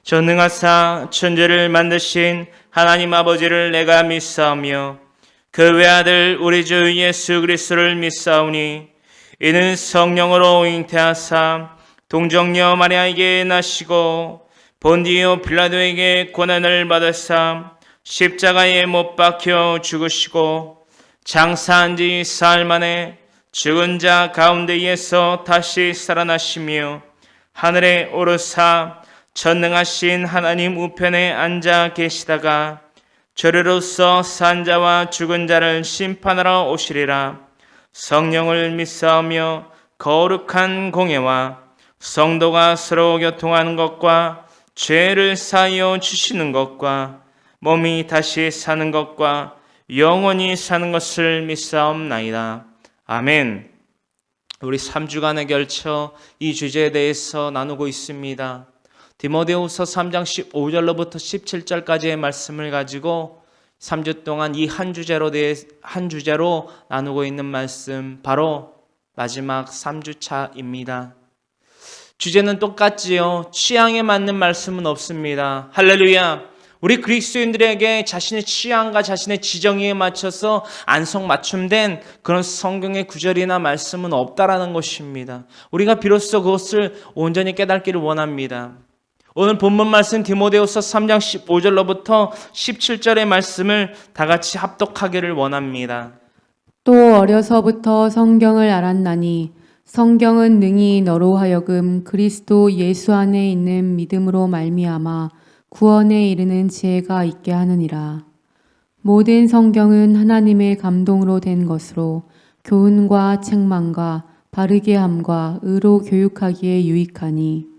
전능하사 천지를 만드신 하나님 아버지를 내가 믿사오며 그 외아들 우리 주 예수 그리스도를 믿사오니 이는 성령으로 잉태하사 동정녀 마리아에게 나시고 본디오 빌라도에게 고난을 받으사 십자가에 못 박혀 죽으시고 장사한 지 사흘 만에 죽은 자 가운데에서 다시 살아나시며 하늘에 오르사 전능하신 하나님 우편에 앉아 계시다가 저리로서 산 자와 죽은 자를 심판하러 오시리라. 성령을 믿사오며 거룩한 공예와 성도가 서로 교통하는 것과 죄를 사하여 주시는 것과 몸이 다시 사는 것과 영원히 사는 것을 믿사옵나이다. 아멘. 우리 3주간에 걸쳐 이 주제에 대해서 나누고 있습니다. 디모데후서 3장 15절로부터 17절까지의 말씀을 가지고 3주 동안 이 한 주제로 나누고 있는 말씀, 바로 마지막 3주차입니다. 주제는 똑같지요. 취향에 맞는 말씀은 없습니다. 할렐루야. 우리 그리스도인들에게 자신의 취향과 자신의 지정의에 맞춰서 안성맞춤된 그런 성경의 구절이나 말씀은 없다라는 것입니다. 우리가 비로소 그것을 온전히 깨닫기를 원합니다. 오늘 본문 말씀 디모데후서 3장 15절로부터 17절의 말씀을 다 같이 합독하기를 원합니다. 또 어려서부터 성경을 알았나니 성경은 능히 너로 하여금 그리스도 예수 안에 있는 믿음으로 말미암아 구원에 이르는 지혜가 있게 하느니라. 모든 성경은 하나님의 감동으로 된 것으로 교훈과 책망과 바르게 함과 의로 교육하기에 유익하니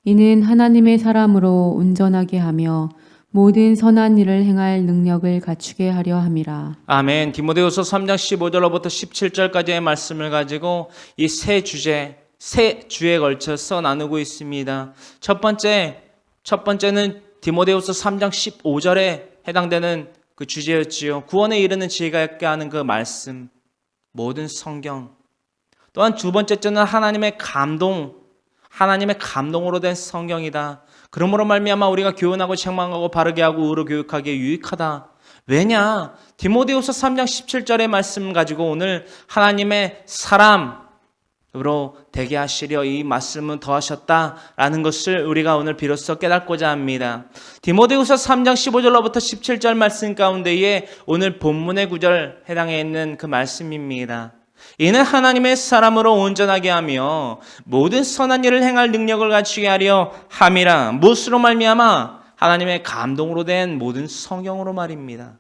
이는 하나님의 사람으로 온전하게 하며 모든 선한 일을 행할 능력을 갖추게 하려 함이라. 아멘. 디모데후서 3장 15절로부터 17절까지의 말씀을 가지고 이 세 주에 걸쳐서 나누고 있습니다. 첫 번째는 디모데후서 3장 15절에 해당되는 그 주제였지요. 구원에 이르는 지혜가 있게 하는 그 말씀, 모든 성경. 또한 두 번째는 하나님의 감동으로 된 성경이다. 그러므로 말미암아 우리가 교훈하고 책망하고 바르게 하고 의로 교육하기에 유익하다. 왜냐? 디모데후서 3장 17절의 말씀 가지고 오늘 하나님의 사람으로 되게 하시려 이 말씀은 더하셨다라는 것을 우리가 오늘 비로소 깨닫고자 합니다. 디모데후서 3장 15절로부터 17절 말씀 가운데에 오늘 본문의 구절 해당해 있는 그 말씀입니다. 이는 하나님의 사람으로 온전하게 하며 모든 선한 일을 행할 능력을 갖추게 하려 함이라. 무엇으로 말미암아? 하나님의 감동으로 된 모든 성경으로 말입니다.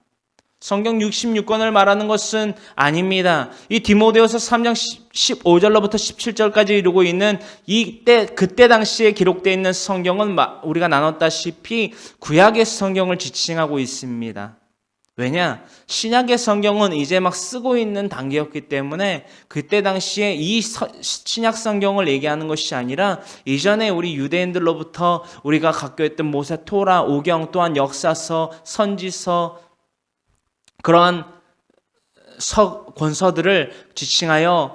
성경 66권을 말하는 것은 아닙니다. 이 디모데후서 3장 15절로부터 17절까지 이루고 있는 그때 당시에 기록되어 있는 성경은 우리가 나눴다시피 구약의 성경을 지칭하고 있습니다. 왜냐? 신약의 성경은 이제 막 쓰고 있는 단계였기 때문에 그때 당시에 이 신약 성경을 얘기하는 것이 아니라 이전에 우리 유대인들로부터 우리가 갖고 있던 모세, 토라, 오경, 또한 역사서, 선지서, 그러한 권서들을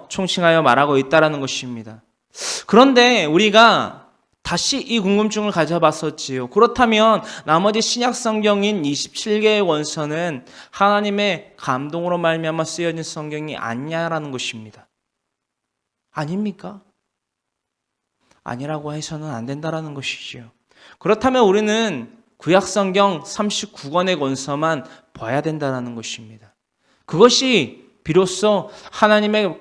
총칭하여 말하고 있다는 것입니다. 그런데 우리가 다시 이 궁금증을 가져봤었지요. 그렇다면 나머지 신약 성경인 27개의 원서는 하나님의 감동으로 말미암아 쓰여진 성경이 아니냐라는 것입니다. 아닙니까? 아니라고 해서는 안 된다라는 것이지요. 그렇다면 우리는 구약 성경 39권의 원서만 봐야 된다는 것입니다. 그것이 비로소 하나님의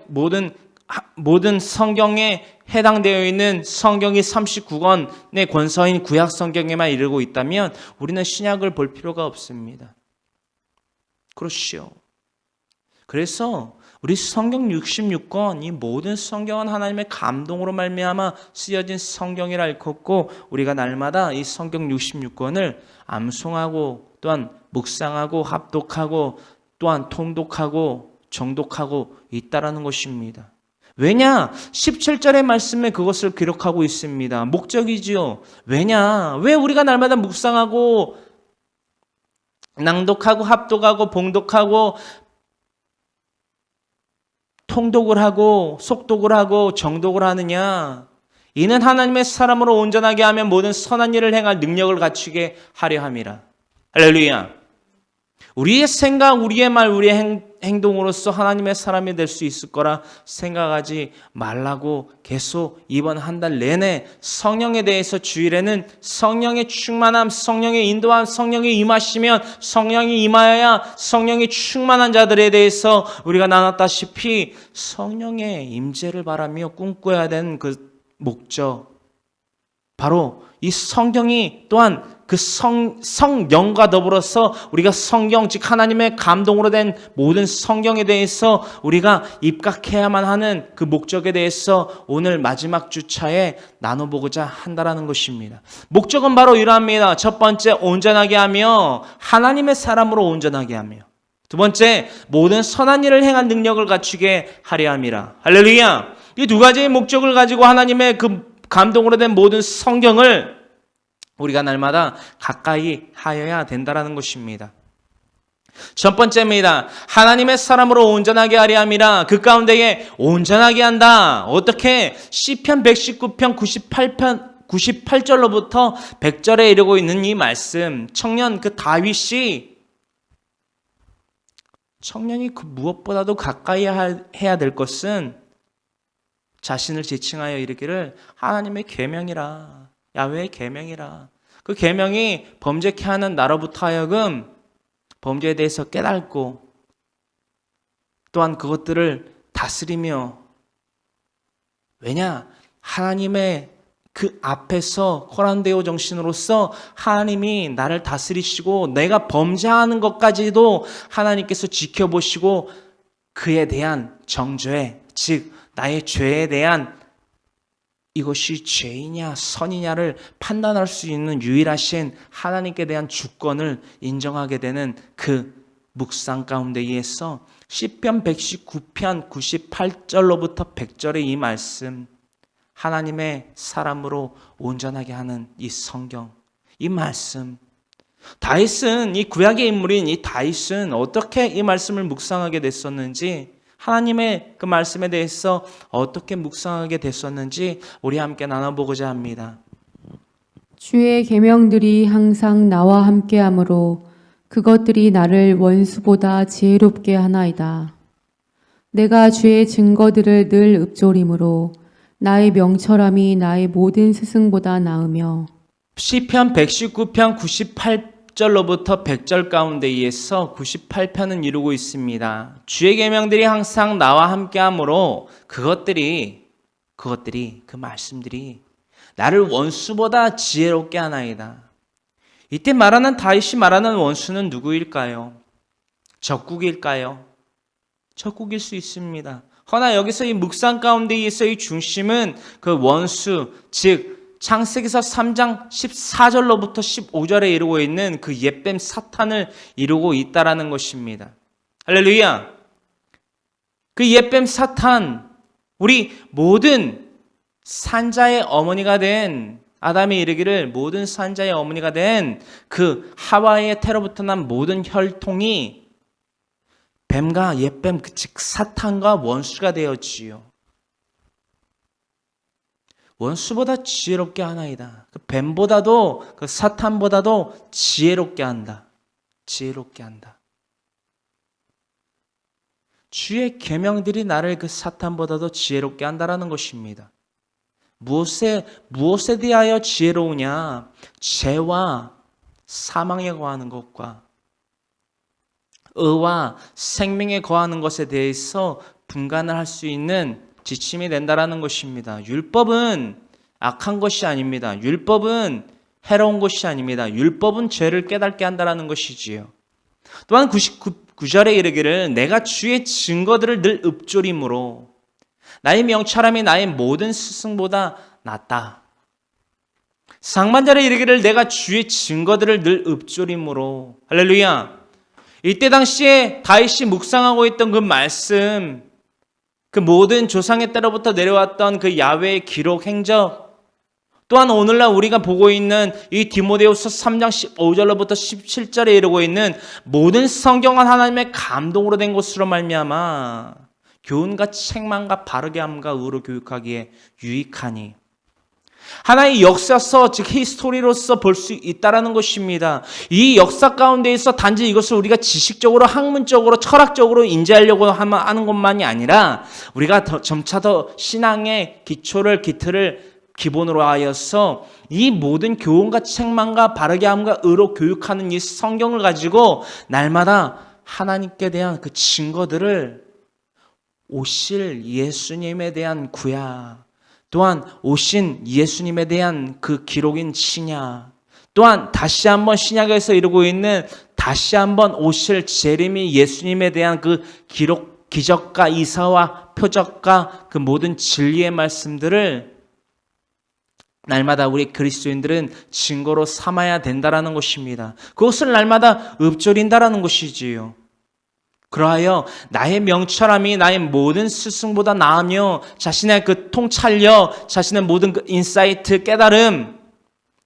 모든 성경에 해당되어 있는 성경이 39권의 권서인 구약 성경에만 이르고 있다면 우리는 신약을 볼 필요가 없습니다. 그렇죠. 그래서 우리 성경 66권, 이 모든 성경은 하나님의 감동으로 말미암아 쓰여진 성경이라 일컫고 우리가 날마다 이 성경 66권을 암송하고 또한 묵상하고 합독하고 또한 통독하고 정독하고 있다라는 것입니다. 왜냐? 17절의 말씀에 그것을 기록하고 있습니다. 목적이지요. 왜냐? 왜 우리가 날마다 묵상하고 낭독하고 합독하고 봉독하고 통독을 하고 속독을 하고 정독을 하느냐? 이는 하나님의 사람으로 온전하게 하며 모든 선한 일을 행할 능력을 갖추게 하려 함이라. 할렐루야. 우리의 생각, 우리의 말, 우리의 행동으로서 하나님의 사람이 될 수 있을 거라 생각하지 말라고 계속 이번 한 달 내내 성령에 대해서 주일에는 성령의 충만함, 성령의 인도함, 성령이 임하시면 성령이 임하여야 성령이 충만한 자들에 대해서 우리가 나눴다시피 성령의 임재를 바라며 꿈꿔야 되는 그 목적, 바로 이 성경이 또한 그 성령과 더불어서 우리가 성경, 즉 하나님의 감동으로 된 모든 성경에 대해서 우리가 입각해야만 하는 그 목적에 대해서 오늘 마지막 주차에 나눠보고자 한다라는 것입니다. 목적은 바로 이러합니다. 첫 번째, 온전하게 하며 하나님의 사람으로 온전하게 하며, 두 번째, 모든 선한 일을 행할 능력을 갖추게 하려 함이라. 할렐루야. 이 두 가지의 목적을 가지고 하나님의 그 감동으로 된 모든 성경을 우리가 날마다 가까이 하여야 된다라는 것입니다. 첫 번째입니다. 하나님의 사람으로 온전하게 하려 함이라. 그 가운데에 온전하게 한다. 어떻게? 시편 119편 98절로부터 100절에 이르고 있는 이 말씀, 청년 그 다윗이 청년이 그 무엇보다도 가까이 해야 될 것은 자신을 지칭하여 이르기를 하나님의 계명이라, 야훼의 계명이라. 그 계명이 범죄케 하는 나로부터 하여금 범죄에 대해서 깨닫고 또한 그것들을 다스리며, 왜냐? 하나님의 그 앞에서 코란데오 정신으로서 하나님이 나를 다스리시고 내가 범죄하는 것까지도 하나님께서 지켜보시고 그에 대한 정죄, 즉 나의 죄에 대한 이것이 죄이냐 선이냐를 판단할 수 있는 유일하신 하나님께 대한 주권을 인정하게 되는 그 묵상 가운데에서 시편 119편 98절로부터 100절의 이 말씀, 하나님의 사람으로 온전하게 하는 이 성경, 이 말씀, 다윗은, 이 구약의 인물인 이 다윗은 어떻게 이 말씀을 묵상하게 됐었는지, 하나님의 그 말씀에 대해서 어떻게 묵상하게 됐었는지 우리 함께 나눠보고자 합니다. 주의 계명들이 항상 나와 함께하므로 그것들이 나를 원수보다 지혜롭게 하나이다. 내가 주의 증거들을 늘 읊조림으로 나의 명철함이 나의 모든 스승보다 나으며. 시편 119편 98절로부터 100절 가운데에서 98편은 이루고 있습니다. 주의 계명들이 항상 나와 함께하므로 그것들이 그 말씀들이 나를 원수보다 지혜롭게 하나이다. 이때 말하는 다윗이 말하는 원수는 누구일까요? 적국일까요? 적국일 수 있습니다. 허나 여기서 이 묵상 가운데에서 이 중심은 그 원수, 즉 창세기서 3장 14절로부터 15절에 이루고 있는 그 옛뱀 사탄을 이루고 있다라는 것입니다. 할렐루야. 그 옛뱀 사탄, 우리 모든 산자의 어머니가 된 아담이 이르기를 모든 산자의 어머니가 된 그 하와의 태로부터 난 모든 혈통이 뱀과 옛뱀, 즉 사탄과 원수가 되었지요. 원수보다 지혜롭게 하나이다. 그 뱀보다도, 그 사탄보다도 지혜롭게 한다. 지혜롭게 한다. 주의 계명들이 나를 그 사탄보다도 지혜롭게 한다라는 것입니다. 무엇에 대하여 지혜로우냐? 죄와 사망에 거하는 것과 의와 생명에 거하는 것에 대해서 분간을 할 수 있는 지침이 된다라는 것입니다. 율법은 악한 것이 아닙니다. 율법은 해로운 것이 아닙니다. 율법은 죄를 깨닫게 한다라는 것이지요. 또한 99절에 이르기를 내가 주의 증거들을 늘 읊조림으로 나의 명철함이 나의 모든 스승보다 낫다. 상반절에 이르기를 내가 주의 증거들을 늘 읊조림으로. 할렐루야. 이때 당시에 다윗이 묵상하고 있던 그 말씀, 그 모든 조상의 때로부터 내려왔던 그 야훼의 기록 행적, 또한 오늘날 우리가 보고 있는 이 디모데후서 3장 15절로부터 17절에 이르고 있는 모든 성경은 하나님의 감동으로 된 것으로 말미암아 교훈과 책망과 바르게 함과 의로 교육하기에 유익하니. 하나의 역사서, 즉 히스토리로서 볼 수 있다라는 것입니다. 이 역사 가운데에서 단지 이것을 우리가 지식적으로, 학문적으로, 철학적으로 인지하려고 하는 것만이 아니라 우리가 점차 더 신앙의 기틀을 기본으로 하여서 이 모든 교훈과 책망과 바르게 함과 의로 교육하는 이 성경을 가지고 날마다 하나님께 대한 그 증거들을 오실 예수님에 대한 구약, 또한 오신 예수님에 대한 그 기록인 신약, 또한 다시 한번 신약에서 이루고 있는 다시 한번 오실 재림이 예수님에 대한 그 기록, 기적과 이사와 표적과 그 모든 진리의 말씀들을 날마다 우리 그리스도인들은 증거로 삼아야 된다라는 것입니다. 그것을 날마다 읊조린다라는 것이지요. 그러하여 나의 명철함이 나의 모든 스승보다 나으며 자신의 그 통찰력, 자신의 모든 그 인사이트, 깨달음,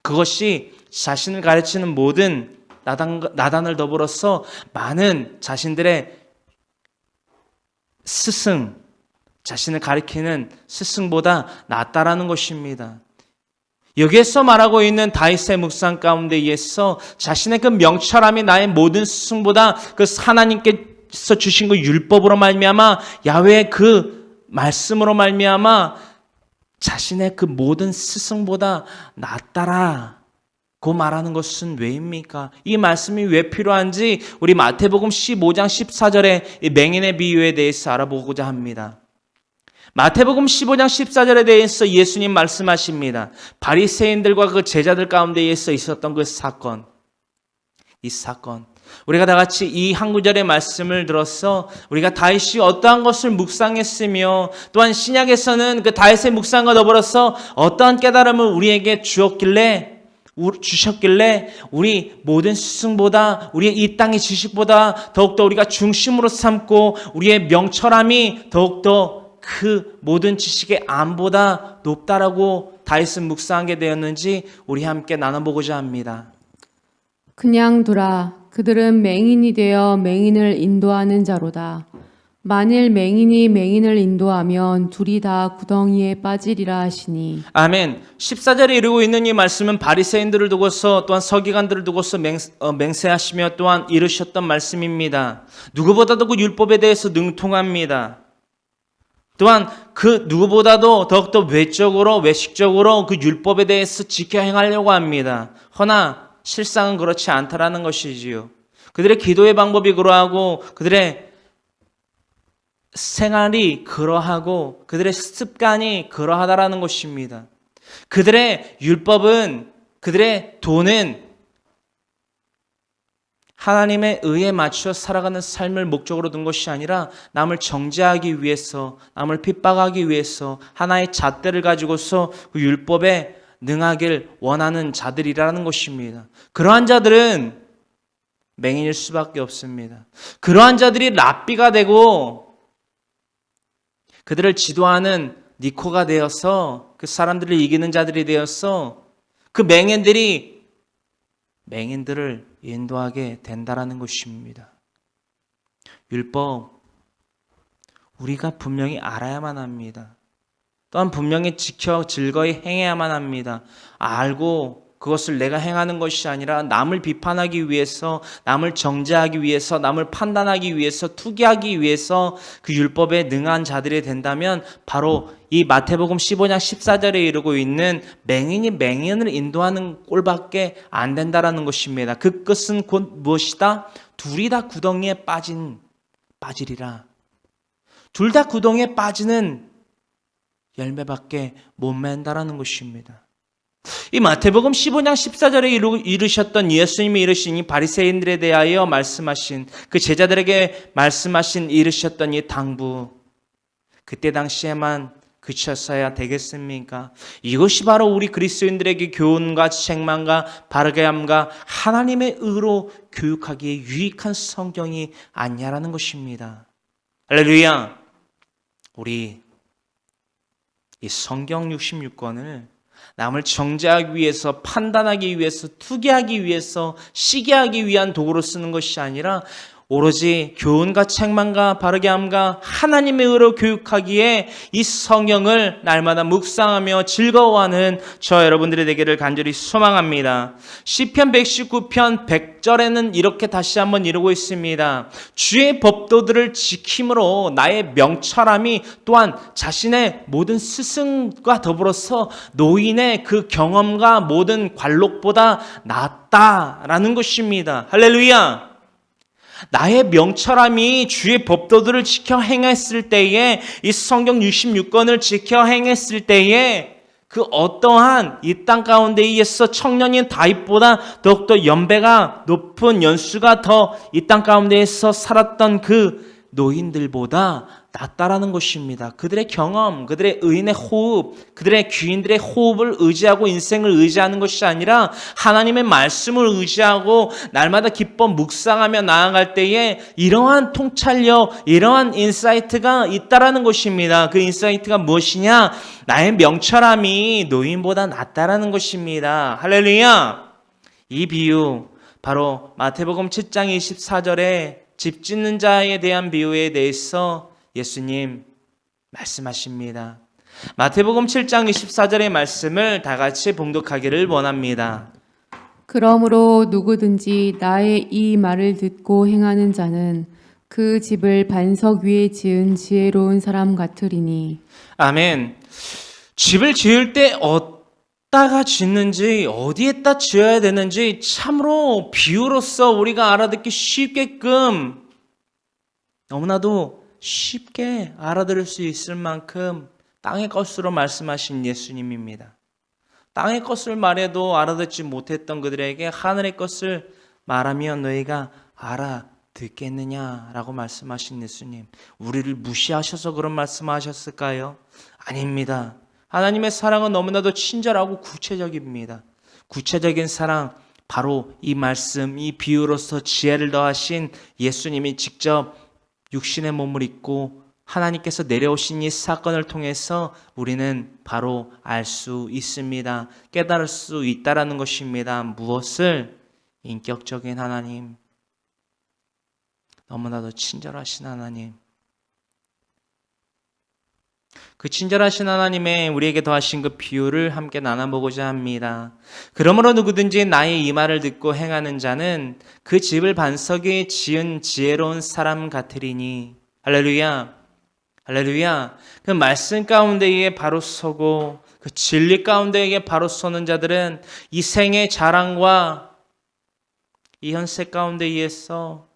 그것이 자신을 가르치는 모든 나단을 더불어서 많은 자신들의 스승, 자신을 가리키는 스승보다 낫다라는 것입니다. 여기에서 말하고 있는 다윗의 묵상 가운데에서 자신의 그 명철함이 나의 모든 스승보다 그 하나님께서 주신 그 율법으로 말미암아 야훼의 그 말씀으로 말미암아 자신의 그 모든 스승보다 낫다라고 말하는 것은 왜입니까? 이 말씀이 왜 필요한지 우리 마태복음 15장 14절의 이 맹인의 비유에 대해서 알아보고자 합니다. 마태복음 15장 14절에 대해서 예수님 말씀하십니다. 바리새인들과 그 제자들 가운데에서 있었던 그 사건, 이 사건, 우리가 다 같이 이 한 구절의 말씀을 들어서 우리가 다윗이 어떠한 것을 묵상했으며 또한 신약에서는 그 다윗의 묵상과 더불어서 어떠한 깨달음을 우리에게 주셨길래 우리 모든 스승보다, 우리의 이 땅의 지식보다 더욱더 우리가 중심으로 삼고 우리의 명철함이 더욱더 그 모든 지식의 암보다 높다라고 다윗은 묵상하게 되었는지 우리 함께 나눠보고자 합니다. 그냥 두라. 그들은 맹인이 되어 맹인을 인도하는 자로다. 만일 맹인이 맹인을 인도하면 둘이 다 구덩이에 빠지리라 하시니. 아멘. 14절에 이르고 있는 이 말씀은 바리새인들을 두고서 또한 서기관들을 두고서 맹세하시며 또한 이르셨던 말씀입니다. 누구보다도 그 율법에 대해서 능통합니다. 또한 그 누구보다도 더욱더 외식적으로 그 율법에 대해서 지켜 행하려고 합니다. 허나 실상은 그렇지 않다라는 것이지요. 그들의 기도의 방법이 그러하고 그들의 생활이 그러하고 그들의 습관이 그러하다라는 것입니다. 그들의 율법은, 그들의 도는 하나님의 의에 맞추어 살아가는 삶을 목적으로 둔 것이 아니라 남을 정죄하기 위해서, 남을 핍박하기 위해서 하나의 잣대를 가지고서 그 율법에 능하길 원하는 자들이라는 것입니다. 그러한 자들은 맹인일 수밖에 없습니다. 그러한 자들이 랍비가 되고 그들을 지도하는 니코가 되어서 그 사람들을 이기는 자들이 되어서 그 맹인들을 인도하게 된다라는 것입니다. 율법, 우리가 분명히 알아야만 합니다. 또한 분명히 지켜 즐거이 행해야만 합니다. 알고 그것을 내가 행하는 것이 아니라 남을 비판하기 위해서, 남을 정죄하기 위해서, 남을 판단하기 위해서, 투기하기 위해서 그 율법에 능한 자들이 된다면 바로 이 마태복음 15장 14절에 이르고 있는 맹인이 맹인을 인도하는 꼴밖에 안 된다라는 것입니다. 그 끝은 곧 무엇이다? 둘이 다 구덩이에 빠지리라. 둘 다 구덩이에 빠지는 열매밖에 못 맺는다라는 것입니다. 이 마태복음 15장 14절에 이르셨던 예수님이 이르신 이 바리새인들에 대하여 말씀하신 그 제자들에게 말씀하신 이르셨던 이 당부, 그때 당시에만 그쳤어야 되겠습니까? 이것이 바로 우리 그리스도인들에게 교훈과 책망과 바르게 함과 하나님의 의로 교육하기에 유익한 성경이 아니냐라는 것입니다. 할렐루야. 우리 이 성경 66권을 남을 정죄하기 위해서, 판단하기 위해서, 투기하기 위해서, 시기하기 위한 도구로 쓰는 것이 아니라 오로지 교훈과 책망과 바르게 함과 하나님의 의로 교육하기에 이 성경을 날마다 묵상하며 즐거워하는 저 여러분들이 되기를 간절히 소망합니다. 시편 119편 100절에는 이렇게 다시 한번 이루고 있습니다. 주의 법도들을 지킴으로 나의 명철함이 또한 자신의 모든 스승과 더불어서 노인의 그 경험과 모든 관록보다 낫다라는 것입니다. 할렐루야. 나의 명철함이 주의 법도들을 지켜 행했을 때에, 이 성경 66권을 지켜 행했을 때에 그 어떠한 이 땅 가운데에서 청년인 다윗보다 더욱더 연배가 높은 연수가 더 이 땅 가운데에서 살았던 그 노인들보다 낫다라는 것입니다. 그들의 경험, 그들의 의인의 호흡, 그들의 귀인들의 호흡을 의지하고 인생을 의지하는 것이 아니라 하나님의 말씀을 의지하고 날마다 기뻐 묵상하며 나아갈 때에 이러한 통찰력, 이러한 인사이트가 있다라는 것입니다. 그 인사이트가 무엇이냐? 나의 명철함이 노인보다 낫다라는 것입니다. 할렐루야! 이 비유, 바로 마태복음 7장 24절에 집 짓는 자에 대한 비유에 대해서 예수님 말씀하십니다. 마태복음 7장 24절의 말씀을 다 같이 봉독하기를 원합니다. 그러므로 누구든지 나의 이 말을 듣고 행하는 자는 그 집을 반석 위에 지은 지혜로운 사람 같으리니. 아멘. 집을 지을 때 어디다가 짓는지, 어디에다 지어야 되는지 참으로 비유로서 우리가 알아듣기 쉽게끔, 너무나도 쉽게 알아들을 수 있을 만큼 땅의 것으로 말씀하신 예수님입니다. 땅의 것을 말해도 알아듣지 못했던 그들에게 하늘의 것을 말하면 너희가 알아듣겠느냐라고 말씀하신 예수님. 우리를 무시하셔서 그런 말씀하셨을까요? 아닙니다. 하나님의 사랑은 너무나도 친절하고 구체적입니다. 구체적인 사랑, 바로 이 말씀, 이 비유로서 지혜를 더하신 예수님이 직접 육신의 몸을 입고 하나님께서 내려오신 이 사건을 통해서 우리는 바로 알 수 있습니다. 깨달을 수 있다라는 것입니다. 무엇을? 인격적인 하나님, 너무나도 친절하신 하나님, 그 친절하신 하나님의 우리에게 더하신 그 비유를 함께 나눠보고자 합니다. 그러므로 누구든지 나의 이 말을 듣고 행하는 자는 그 집을 반석에 지은 지혜로운 사람 같으리니. 할렐루야. 할렐루야. 그 말씀 가운데에 바로 서고 그 진리 가운데에 바로 서는 자들은 이 생의 자랑과 이 현세 가운데에서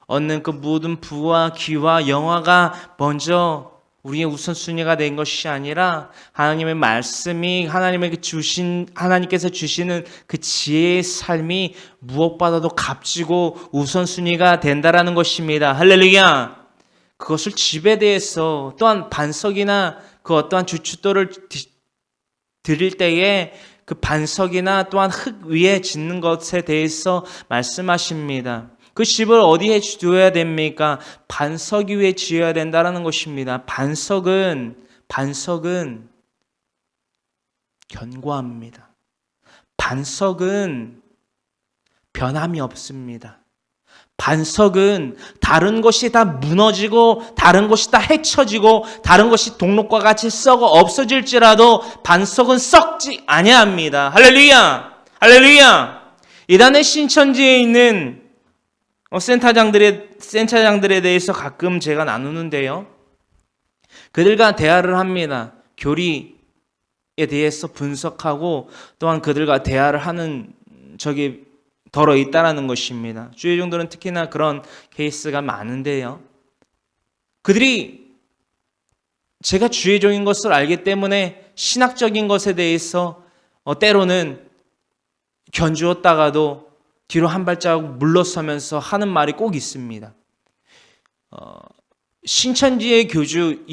얻는 그 모든 부와 기와 영화가 먼저 우리의 우선순위가 된 것이 아니라 하나님의 말씀이, 하나님께서 주시는 그 지혜의 삶이 무엇보다도 값지고 우선순위가 된다라는 것입니다. 할렐루야. 그것을 집에 대해서, 또한 반석이나 그 어떠한 주춧돌을 드릴 때에 그 반석이나 또한 흙 위에 짓는 것에 대해서 말씀하십니다. 그 집을 어디에 지어야 됩니까? 반석 위에 지어야 된다는 것입니다. 반석은 견고합니다. 반석은 변함이 없습니다. 반석은 다른 것이 다 무너지고 다른 것이 다 헤쳐지고 다른 것이 독록과 같이 썩어 없어질지라도 반석은 썩지 아니합니다. 할렐루야! 할렐루야! 이단의 신천지에 있는 센터장들에 대해서 가끔 제가 나누는데요. 그들과 대화를 합니다. 교리에 대해서 분석하고 또한 그들과 대화를 하는 적이 덜어 있다라는 것입니다. 주의종들은 특히나 그런 케이스가 많은데요. 그들이 제가 주의종인 것을 알기 때문에 신학적인 것에 대해서 때로는 견주었다가도 뒤로 한 발자국 물러서면서 하는 말이 꼭 있습니다. 신천지의 교주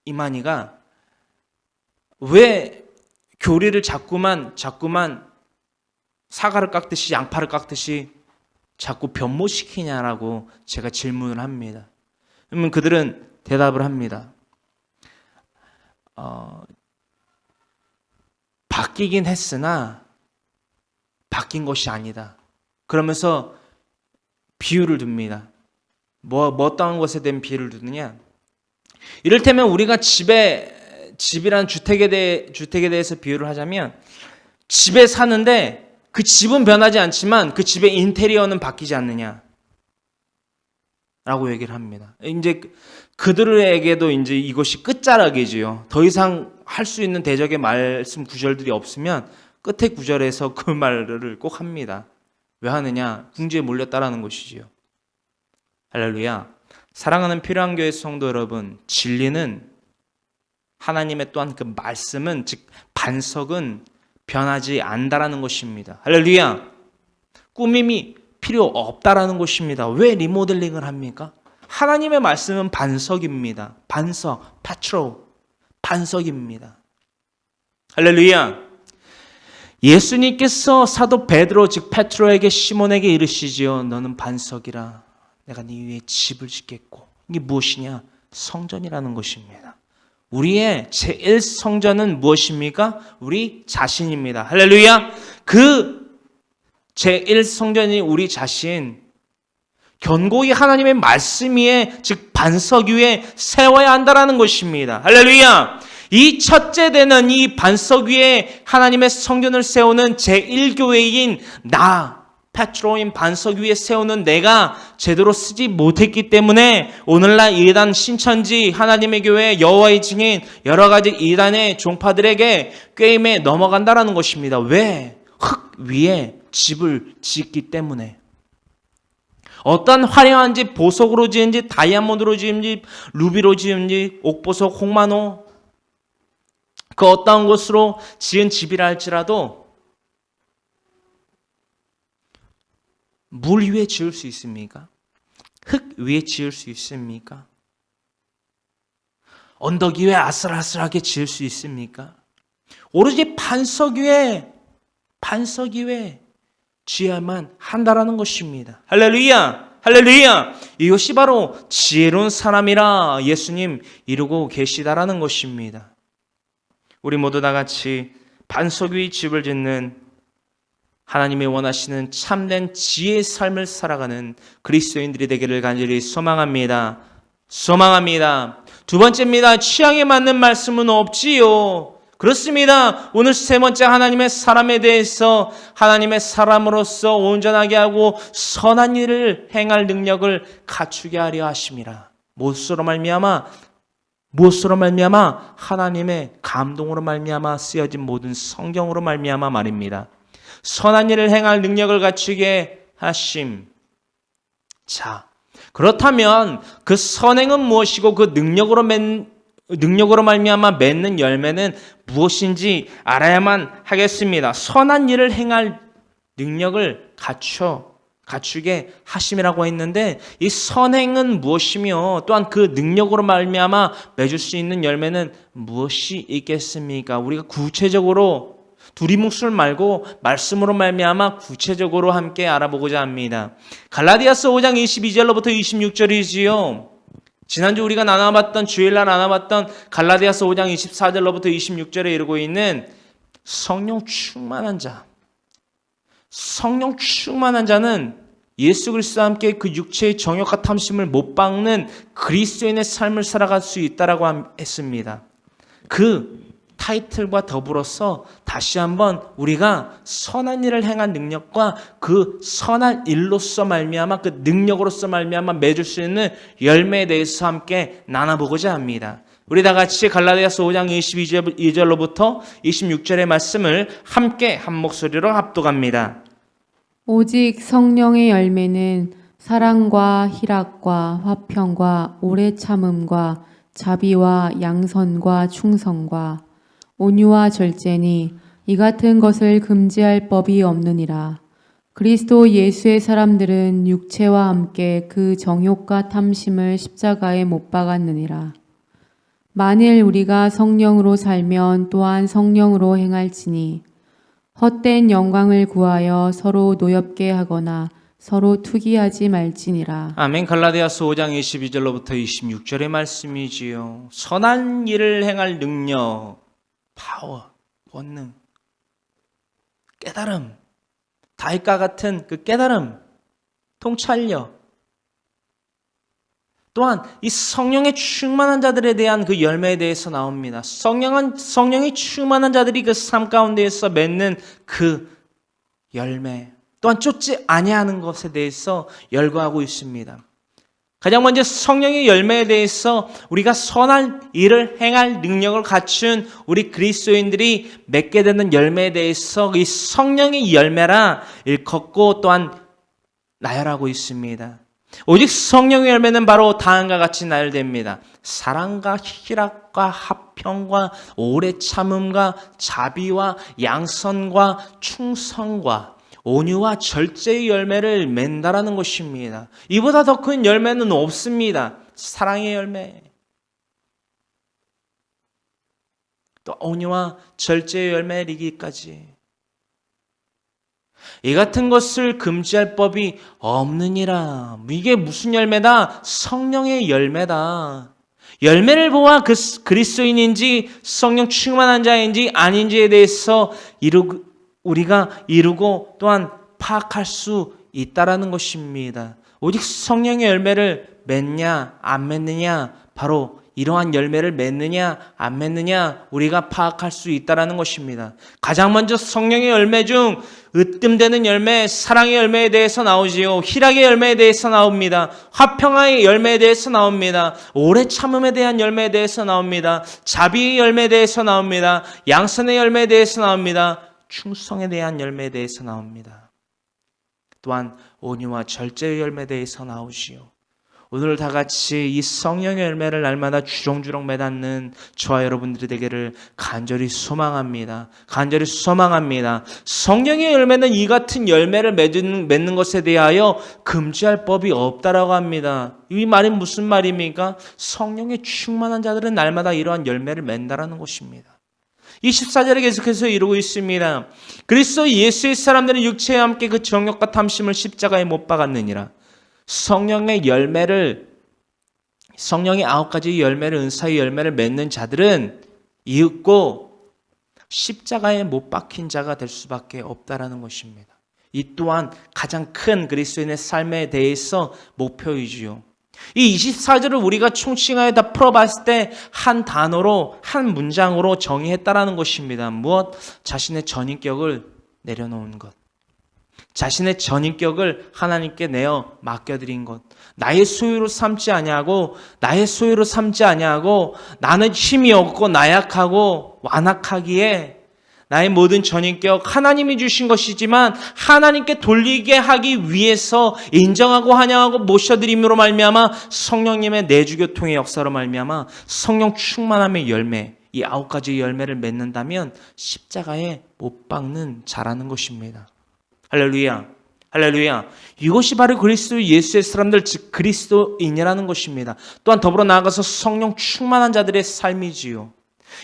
이만희가 왜 교리를 자꾸만 사과를 깎듯이 양파를 깎듯이 자꾸 변모시키냐라고 제가 질문을 합니다. 그러면 그들은 대답을 합니다. 바뀌긴 했으나 바뀐 것이 아니다. 그러면서 비유를 둡니다. 뭐 어떠한 것에 대한 비유를 두느냐? 이를테면 우리가 집이란 주택에 대해서 비유를 하자면, 집에 사는데 그 집은 변하지 않지만 그 집의 인테리어는 바뀌지 않느냐 라고 얘기를 합니다. 이제 그들에게도 이제 이것이 끝자락이지요. 더 이상 할 수 있는 대적의 말씀 구절들이 없으면 끝에 구절에서 그 말을 꼭 합니다. 왜 하느냐? 궁지에 몰렸다라는 것이지요. 할렐루야. 사랑하는 필요한 교회 성도 여러분, 진리는, 하나님의 또한 그 말씀은, 즉 반석은 변하지 않는다라는 것입니다. 할렐루야. 꾸밈이 필요 없다라는 것입니다. 왜 리모델링을 합니까? 하나님의 말씀은 반석입니다. 반석, 파트로, 반석입니다. 할렐루야. 예수님께서 사도 베드로 즉 페트로에게, 시몬에게 이르시지요. 너는 반석이라. 내가 네 위에 집을 짓겠고. 이게 무엇이냐? 성전이라는 것입니다. 우리의 제일 성전은 무엇입니까? 우리 자신입니다. 할렐루야. 그 제일 성전이 우리 자신, 견고히 하나님의 말씀 위에, 즉 반석 위에 세워야 한다라는 것입니다. 할렐루야. 이 첫째 되는 이 반석 위에 하나님의 성전을 세우는 제1교회인 나, 페트로인 반석 위에 세우는 내가 제대로 쓰지 못했기 때문에 오늘날 이단 신천지 하나님의 교회 여호와의 증인 여러 가지 이단의 종파들에게 꾀임에 넘어간다라는 것입니다. 왜? 흙 위에 집을 짓기 때문에. 어떤 화려한 집, 보석으로 지은 집, 다이아몬드로 지은 집, 루비로 지은 집, 옥보석, 홍만호, 그 어떠한 것으로 지은 집이라 할지라도 물 위에 지을 수 있습니까? 흙 위에 지을 수 있습니까? 언덕 위에 아슬아슬하게 지을 수 있습니까? 오로지 반석 위에 지어야만 한다라는 것입니다. 할렐루야! 할렐루야! 이것이 바로 지혜로운 사람이라 예수님 이루고 계시다라는 것입니다. 우리 모두 다 같이 반석 위 집을 짓는, 하나님이 원하시는 참된 지혜의 삶을 살아가는 그리스도인들이 되기를 간절히 소망합니다. 소망합니다. 두 번째입니다. 취향에 맞는 말씀은 없지요. 그렇습니다. 오늘 세 번째, 하나님의 사람에 대해서 하나님의 사람으로서 온전하게 하고 선한 일을 행할 능력을 갖추게 하려 하심이라. 무엇으로 말미암아? 하나님의 감동으로 말미암아 쓰여진 모든 성경으로 말미암아 말입니다. 선한 일을 행할 능력을 갖추게 하심. 자, 그렇다면 그 선행은 무엇이고 그 능력으로 말미암아 맺는 열매는 무엇인지 알아야만 하겠습니다. 선한 일을 행할 능력을 갖추게 하심이라고 했는데, 이 선행은 무엇이며 또한 그 능력으로 말미암아 맺을 수 있는 열매는 무엇이 있겠습니까? 우리가 구체적으로 두리뭉술 말고 말씀으로 말미암아 구체적으로 함께 알아보고자 합니다. 갈라디아서 5장 22절로부터 26절이지요. 지난주 우리가 주일날 나눠봤던 갈라디아서 5장 24절로부터 26절에 이르고 있는 성령 충만한 자는 예수 그리스도와 함께 그 육체의 정욕과 탐심을 못 박는 그리스도인의 삶을 살아갈 수 있다라고 했습니다. 그 타이틀과 더불어서 다시 한번 우리가 선한 일을 행한 능력과 그 선한 일로서 말미암아, 그 능력으로서 말미암아 맺을 수 있는 열매에 대해서 함께 나눠보고자 합니다. 우리 다 같이 갈라디아서 5장 22절로부터 26절의 말씀을 함께 한 목소리로 합독합니다. 오직 성령의 열매는 사랑과 희락과 화평과 오래 참음과 자비와 양선과 충성과 온유와 절제니 이 같은 것을 금지할 법이 없느니라. 그리스도 예수의 사람들은 육체와 함께 그 정욕과 탐심을 십자가에 못 박았느니라. 만일 우리가 성령으로 살면 또한 성령으로 행할지니 헛된 영광을 구하여 서로 노엽게 하거나 서로 투기하지 말지니라. 아멘. 갈라디아서 5장 22절로부터 26절의 말씀이지요. 선한 일을 행할 능력, 파워, 권능, 깨달음, 다윗과 같은 그 깨달음, 통찰력. 또한 이 성령에 충만한 자들에 대한 그 열매에 대해서 나옵니다. 성령이 충만한 자들이 그 삶 가운데에서 맺는 그 열매. 또한 쫓지 아니하는 것에 대해서 열거하고 있습니다. 가장 먼저 성령의 열매에 대해서 우리가 선한 일을 행할 능력을 갖춘 우리 그리스도인들이 맺게 되는 열매에 대해서 이 성령의 열매라 일컫고 또한 나열하고 있습니다. 오직 성령의 열매는 바로 다음과 같이 나열됩니다. 사랑과 희락과 화평과 오래 참음과 자비와 양선과 충성과 온유와 절제의 열매를 맺는다라는 것입니다. 이보다 더 큰 열매는 없습니다. 사랑의 열매. 또 온유와 절제의 열매를 이기기까지. 이 같은 것을 금지할 법이 없느니라. 이게 무슨 열매다? 성령의 열매다. 열매를 보아 그리스도인인지 성령 충만한 자인지 아닌지에 대해서 우리가 이루고 또한 파악할 수 있다라는 것입니다. 오직 성령의 열매를 맺냐 안 맺느냐, 바로 이러한 열매를 맺느냐 안 맺느냐 우리가 파악할 수 있다라는 것입니다. 가장 먼저 성령의 열매 중 으뜸되는 열매, 사랑의 열매에 대해서 나오지요. 희락의 열매에 대해서 나옵니다. 화평의 열매에 대해서 나옵니다. 오래 참음에 대한 열매에 대해서 나옵니다. 자비의 열매에 대해서 나옵니다. 양선의 열매에 대해서 나옵니다. 충성에 대한 열매에 대해서 나옵니다. 또한 온유와 절제의 열매에 대해서 나오지요. 오늘 다 같이 이 성령의 열매를 날마다 주렁주렁 매닫는 저와 여러분들이 되기를 간절히 소망합니다. 간절히 소망합니다. 성령의 열매는 이 같은 열매를 맺는 것에 대하여 금지할 법이 없다라고 합니다. 이 말이 무슨 말입니까? 성령의 충만한 자들은 날마다 이러한 열매를 맺는다라는 것입니다. 24절에 계속해서 이루고 있습니다. 그리스도 예수의 사람들은 육체와 함께 그 정욕과 탐심을 십자가에 못 박았느니라. 성령의 열매를, 성령의 9가지 열매를, 은사의 열매를 맺는 자들은 이윽고 십자가에 못 박힌 자가 될 수밖에 없다라는 것입니다. 이 또한 가장 큰 그리스도인의 삶에 대해서 목표이지요. 이 24절을 우리가 총칭하여 다 풀어봤을 때 한 단어로, 한 문장으로 정의했다라는 것입니다. 무엇? 자신의 전인격을 내려놓은 것. 자신의 전인격을 하나님께 내어 맡겨드린 것. 나의 소유로 삼지 아니하고 나는 힘이 없고 나약하고 완악하기에 나의 모든 전인격 하나님이 주신 것이지만 하나님께 돌리게 하기 위해서 인정하고 환영하고 모셔드림으로 말미암아 성령님의 내주교통의 역사로 말미암아 성령 충만함의 열매, 이 9가지 열매를 맺는다면 십자가에 못 박는 자라는 것입니다. 할렐루야, 할렐루야. 이것이 바로 그리스도 예수의 사람들, 즉 그리스도인이라는 것입니다. 또한 더불어 나아가서 성령 충만한 자들의 삶이지요.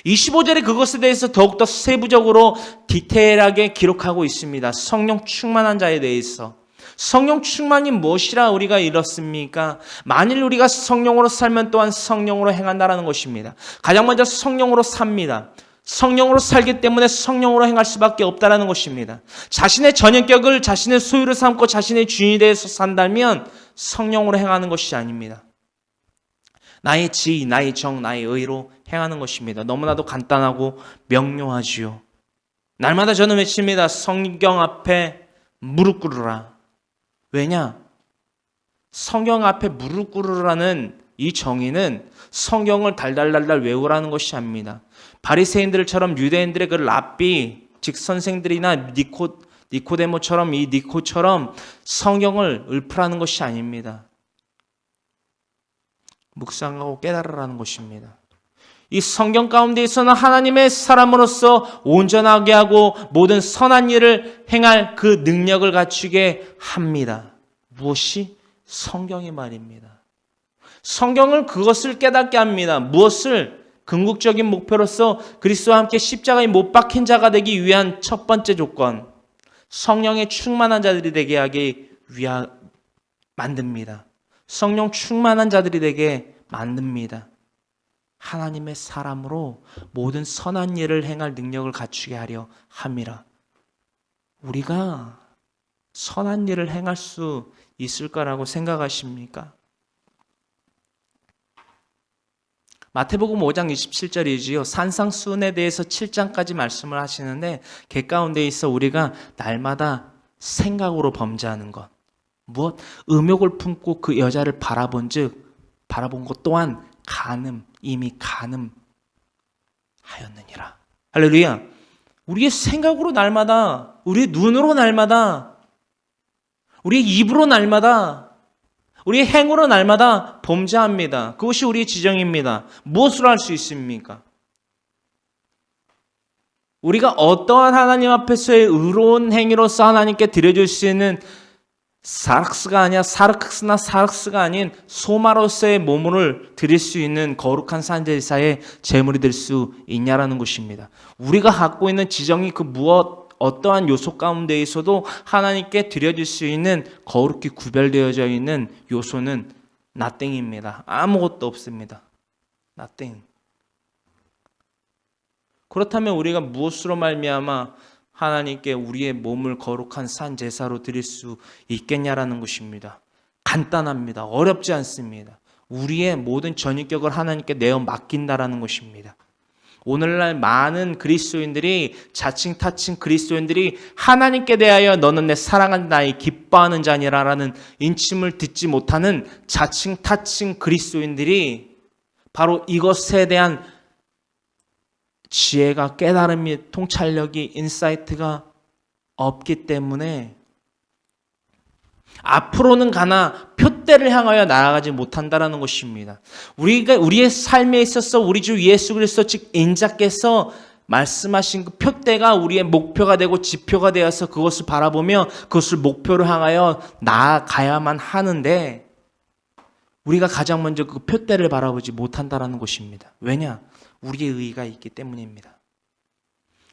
25절에 그것에 대해서 더욱더 세부적으로 디테일하게 기록하고 있습니다. 성령 충만한 자에 대해서. 성령 충만이 무엇이라 우리가 이렇습니까? 만일 우리가 성령으로 살면 또한 성령으로 행한다는 것입니다. 가장 먼저 성령으로 삽니다. 성령으로 살기 때문에 성령으로 행할 수밖에 없다는 것입니다. 자신의 전인격을 자신의 소유로 삼고 자신의 주인이 되어서 산다면 성령으로 행하는 것이 아닙니다. 나의 지, 나의 정, 나의 의로 행하는 것입니다. 너무나도 간단하고 명료하지요. 날마다 저는 외칩니다. 성경 앞에 무릎 꿇으라. 왜냐? 성경 앞에 무릎 꿇으라는 이 정의는 성경을 달달달달 외우라는 것이 아닙니다. 바리새인들처럼 유대인들의 그 랍비, 즉 선생들이나 니코데모처럼 이 니코처럼 성경을 읊으라는 것이 아닙니다. 묵상하고 깨달으라는 것입니다. 이 성경 가운데에서는 하나님의 사람으로서 온전하게 하고 모든 선한 일을 행할 그 능력을 갖추게 합니다. 무엇이? 성경이 말입니다. 성경을 그것을 깨닫게 합니다. 무엇을? 궁극적인 목표로서 그리스도와 함께 십자가에 못 박힌 자가 되기 위한 첫 번째 조건, 성령의 충만한 자들이 되게 하기 위하 만듭니다. 성령 충만한 자들이 되게 만듭니다. 하나님의 사람으로 모든 선한 일을 행할 능력을 갖추게 하려 함이라. 우리가 선한 일을 행할 수 있을 거라고 생각하십니까? 마태복음 5장 27절이지요. 산상수훈에 대해서 7장까지 말씀을 하시는데 그 가운데 있어 우리가 날마다 생각으로 범죄하는 것. 무엇? 음욕을 품고 그 여자를 바라본 것 또한 이미 간음하였느니라. 할렐루야. 우리의 생각으로 날마다, 우리의 눈으로 날마다, 우리의 입으로 날마다, 우리의 행으로 날마다 범죄합니다. 그것이 우리의 지정입니다. 무엇으로 할 수 있습니까? 우리가 어떠한 하나님 앞에서의 의로운 행위로서 하나님께 드려줄 수 있는 사르크스가 아닌 소마로서의 몸을 드릴 수 있는 거룩한 산제사의 제물이 될 수 있냐라는 것입니다. 우리가 갖고 있는 지정이 어떠한 요소 가운데 있어도 하나님께 드려질 수 있는 거룩히 구별되어져 있는 요소는 nothing입니다. 아무것도 없습니다. nothing. 그렇다면 우리가 무엇으로 말미암아 하나님께 우리의 몸을 거룩한 산 제사로 드릴 수 있겠냐라는 것입니다. 간단합니다. 어렵지 않습니다. 우리의 모든 전인격을 하나님께 내어 맡긴다라는 것입니다. 오늘날 많은 그리스도인들이 자칭 타칭 그리스도인들이 하나님께 대하여 너는 내 사랑하는 나의 기뻐하는 자니라라는 인침을 듣지 못하는 자칭 타칭 그리스도인들이 바로 이것에 대한 지혜가 깨달음이 통찰력이 인사이트가 없기 때문에 앞으로는 가나 표대를 향하여 나아가지 못한다라는 것입니다. 우리의 삶에 있어서 우리 주 예수 그리스도 즉 인자께서 말씀하신 그 표대가 우리의 목표가 되고 지표가 되어서 그것을 바라보며 그것을 목표로 향하여 나아가야만 하는데 우리가 가장 먼저 그 표대를 바라보지 못한다라는 것입니다. 왜냐? 우리의 의의가 있기 때문입니다.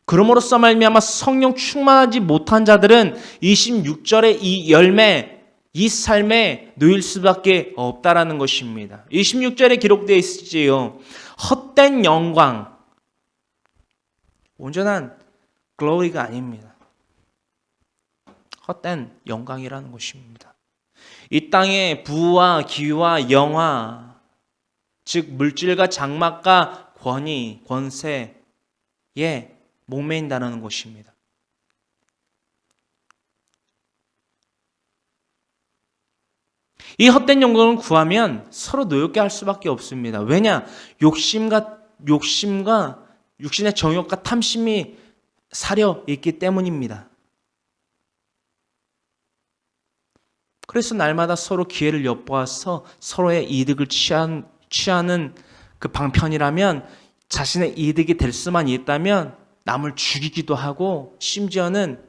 그러므로써 말미암아 성령 충만하지 못한 자들은 26절의 이 열매, 이 삶에 놓일 수밖에 없다라는 것입니다. 26절에 기록되어 있지요. 헛된 영광, 온전한 글로리가 아닙니다. 헛된 영광이라는 것입니다. 이 땅의 부와 기와 영화, 즉 물질과 장막과 권위, 권세에 목매인다는 것입니다. 이 헛된 영광을 구하면 서로 노엽게 할 수밖에 없습니다. 왜냐? 욕심과 육신의 정욕과 탐심이 사려 있기 때문입니다. 그래서 날마다 서로 기회를 엿보아서 서로의 이득을 취하는 그 방편이라면 자신의 이득이 될 수만 있다면 남을 죽이기도 하고 심지어는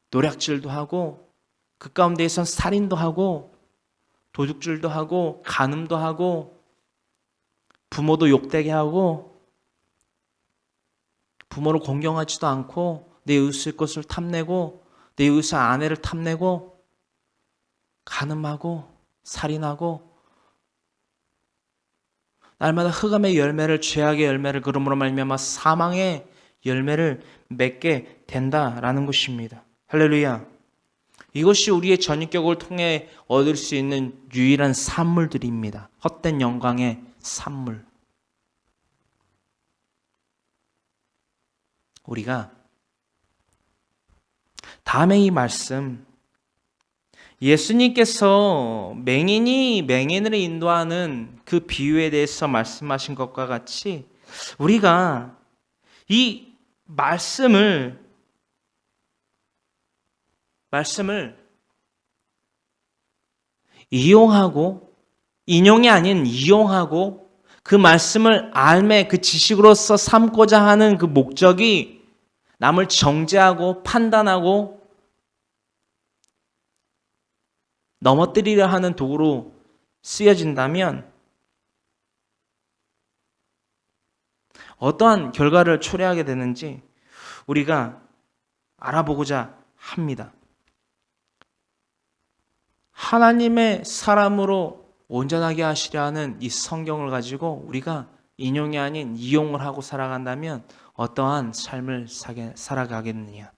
노략질도 하고 그 가운데에선 살인도 하고 도둑질도 하고 간음도 하고 부모도 욕되게 하고 부모를 공경하지도 않고 내 이웃의 것을 탐내고 내 이웃의 아내를 탐내고 간음하고 살인하고 날마다 흑암의 열매를 죄악의 열매를 그러므로 말미암아 사망의 열매를 맺게 된다라는 것입니다. 할렐루야. 이것이 우리의 전인격을 통해 얻을 수 있는 유일한 산물들입니다. 헛된 영광의 산물. 우리가 다음에 이 말씀 예수님께서 맹인이 맹인을 인도하는 그 비유에 대해서 말씀하신 것과 같이 우리가 이 말씀을 이용하고 인용이 아닌 이용하고 그 말씀을 알매 그 지식으로서 삼고자 하는 그 목적이 남을 정죄하고 판단하고 넘어뜨리려 하는 도구로 쓰여진다면 어떠한 결과를 초래하게 되는지 우리가 알아보고자 합니다. 하나님의 사람으로 온전하게 하시려 하는 이 성경을 가지고 우리가 인용이 아닌 이용을 하고 살아간다면 어떠한 삶을 살아가겠느냐.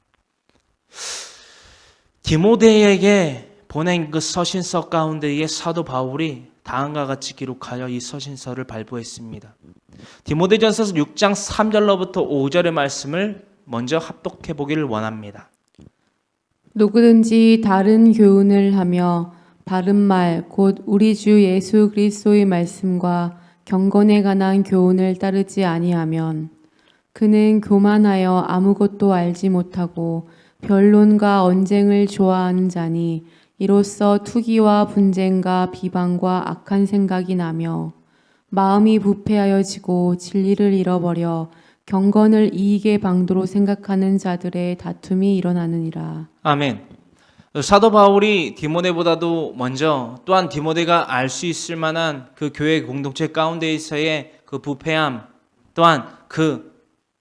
디모데에게 보낸 그 서신서 가운데에 사도 바울이 다음과 같이 기록하여 이 서신서를 발부했습니다. 디모데전서 6장 3절로부터 5절의 말씀을 먼저 합독해 보기를 원합니다. 누구든지 다른 교훈을 하며 바른 말 곧 우리 주 예수 그리스도의 말씀과 경건에 관한 교훈을 따르지 아니하면 그는 교만하여 아무것도 알지 못하고 변론과 언쟁을 좋아하는 자니 이로써 투기와 분쟁과 비방과 악한 생각이 나며 마음이 부패하여지고 진리를 잃어버려 경건을 이익의 방도로 생각하는 자들의 다툼이 일어나느니라. 아멘. 사도 바울이 디모데보다도 먼저 또한 디모데가 알 수 있을 만한 그 교회 공동체 가운데에서의 그 부패함 또한 그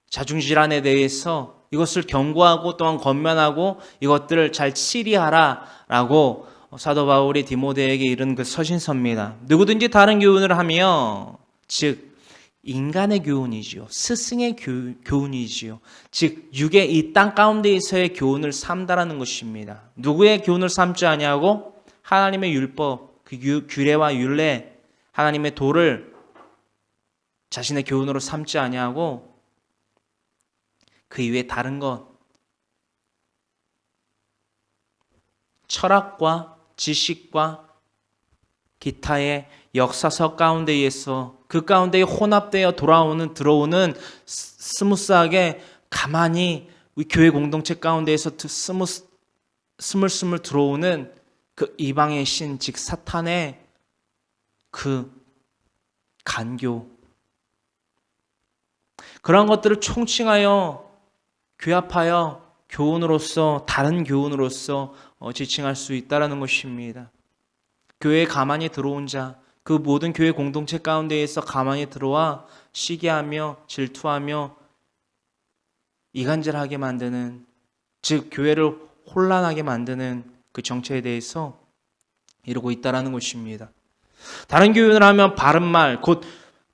자중질환에 대해서 이것을 경고하고 또한 권면하고 이것들을 잘 치리하라라고 사도 바울이 디모데에게 이른 그 서신서입니다. 누구든지 다른 교훈을 하며 즉 인간의 교훈이지요. 스승의 교훈이지요. 즉 육의 이 땅 가운데에서의 교훈을 삼다라는 것입니다. 누구의 교훈을 삼지 아니하고 하나님의 율법, 그 규례와 율례, 하나님의 도를 자신의 교훈으로 삼지 아니하고 그 이외에 다른 것, 철학과 지식과 기타의 역사서 가운데에서 그 가운데에 혼합되어 들어오는 스무스하게 가만히 우리 교회 공동체 가운데에서 스물스물 들어오는 그 이방의 신, 즉 사탄의 그 간교, 그런 것들을 총칭하여 규합하여 교훈으로서 다른 교훈으로서 지칭할 수 있다라는 것입니다. 교회에 가만히 들어온 자, 그 모든 교회 공동체 가운데에서 가만히 들어와 시기하며 질투하며 이간질하게 만드는, 즉 교회를 혼란하게 만드는 그 정체에 대해서 이루고 있다라는 것입니다. 다른 교훈을 하면 바른 말, 곧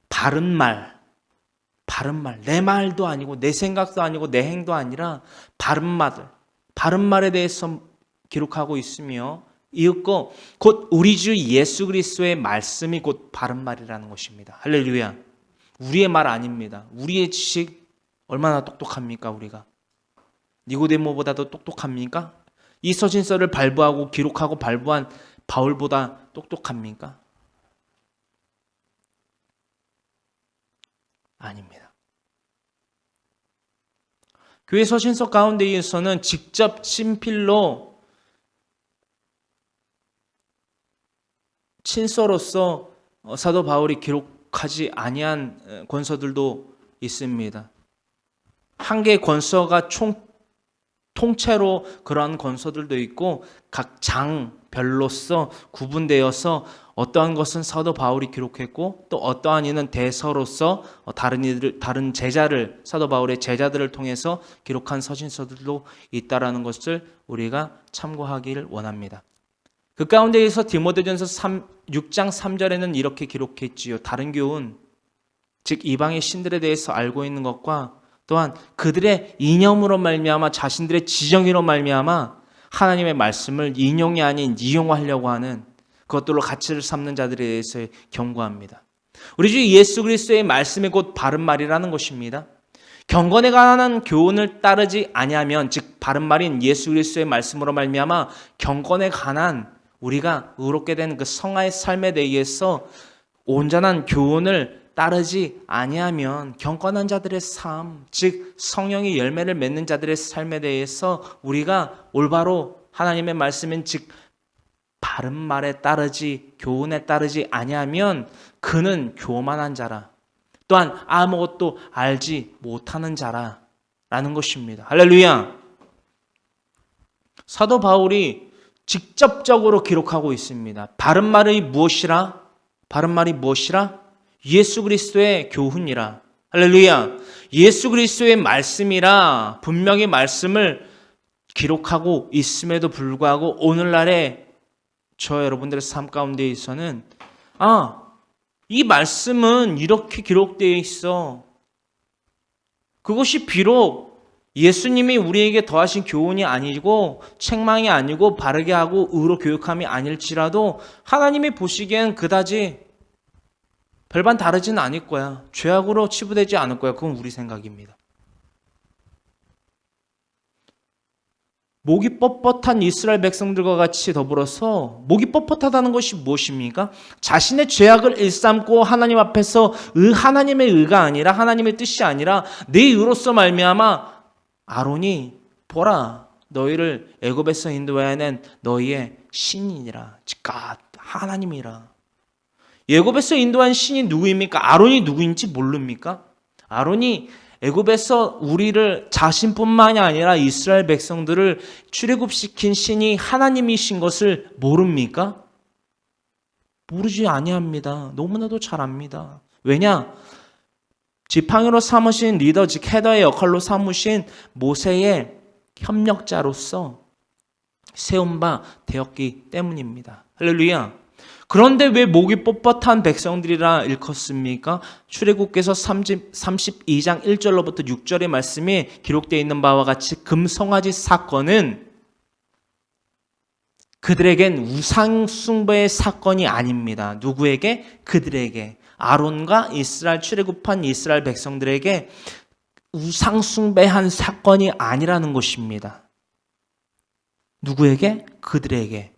바른 말, 내 말도 아니고 내 생각도 아니고 내 행도 아니라 바른 말에 대해서 기록하고 있으며 이윽고 곧 우리 주 예수 그리스도의 말씀이 곧 바른 말이라는 것입니다. 할렐루야. 우리의 말 아닙니다. 우리의 지식 얼마나 똑똑합니까? 우리가 니고데모보다도 똑똑합니까? 이 서신서를 발부하고 기록하고 발부한 바울보다 똑똑합니까? 아닙니다. 교회 서신서 가운데에서는 직접 친필로 친서로서 사도 바울이 기록하지 아니한 권서들도 있습니다. 한 개의 권서가 통째로 그러한 권서들도 있고 각 장별로서 구분되어서 어떠한 것은 사도 바울이 기록했고 또 어떠한 이는 대서로서 다른 제자를, 사도 바울의 제자들을 통해서 기록한 서신서들도 있다라는 것을 우리가 참고하기를 원합니다. 그 가운데에서 디모데전서 6장 3절에는 이렇게 기록했지요. 다른 교훈, 즉 이방의 신들에 대해서 알고 있는 것과 또한 그들의 이념으로 말미암아 자신들의 지정의로 말미암아 하나님의 말씀을 인용이 아닌 이용하려고 하는 그것들로 가치를 삼는 자들에 대해서 경고합니다. 우리 주 예수 그리스도의 말씀이 곧 바른 말이라는 것입니다. 경건에 관한 교훈을 따르지 아니하면, 즉 바른 말인 예수 그리스도의 말씀으로 말미암아 경건에 관한 우리가 의롭게 된 그 성화의 삶에 대해서 온전한 교훈을 따르지 아니하면 경건한 자들의 삶, 즉 성령의 열매를 맺는 자들의 삶에 대해서 우리가 올바로 하나님의 말씀인 즉 바른 말에 따르지 교훈에 따르지 아니하면 그는 교만한 자라, 또한 아무것도 알지 못하는 자라라는 것입니다. 할렐루야. 사도 바울이 직접적으로 기록하고 있습니다. 바른 말이 무엇이라? 바른 말이 무엇이라? 예수 그리스도의 교훈이라. 할렐루야. 예수 그리스도의 말씀이라 분명히 말씀을 기록하고 있음에도 불구하고 오늘날의 저 여러분들의 삶 가운데 있어서는 이 말씀은 이렇게 기록되어 있어. 그것이 비록 예수님이 우리에게 더하신 교훈이 아니고 책망이 아니고 바르게 하고 의로 교육함이 아닐지라도 하나님이 보시기엔 그다지 별반 다르지는 않을 거야. 죄악으로 치부되지 않을 거야. 그건 우리 생각입니다. 목이 뻣뻣한 이스라엘 백성들과 같이 더불어서 목이 뻣뻣하다는 것이 무엇입니까? 자신의 죄악을 일삼고 하나님 앞에서 하나님의 의가 아니라 하나님의 뜻이 아니라 내 의로서 말미암아 아론이 보라 너희를 애굽에서 인도해낸 너희의 신이니라 즉 하나님이라. 애굽에서 인도한 신이 누구입니까? 아론이 누구인지 모릅니까? 아론이 애굽에서 우리를 자신뿐만이 아니라 이스라엘 백성들을 출애굽시킨 신이 하나님이신 것을 모릅니까? 모르지 아니합니다. 너무나도 잘 압니다. 왜냐? 지팡이로 삼으신 리더 즉 헤더의 역할로 삼으신 모세의 협력자로서 세운 바 되었기 때문입니다. 할렐루야. 그런데 왜 목이 뻣뻣한 백성들이라 일컫습니까? 출애굽기서 32장 1절로부터 6절의 말씀이 기록되어 있는 바와 같이 금송아지 사건은 그들에겐 우상 숭배의 사건이 아닙니다. 누구에게? 그들에게. 아론과 이스라엘 출애굽한 이스라엘 백성들에게 우상 숭배한 사건이 아니라는 것입니다. 누구에게? 그들에게.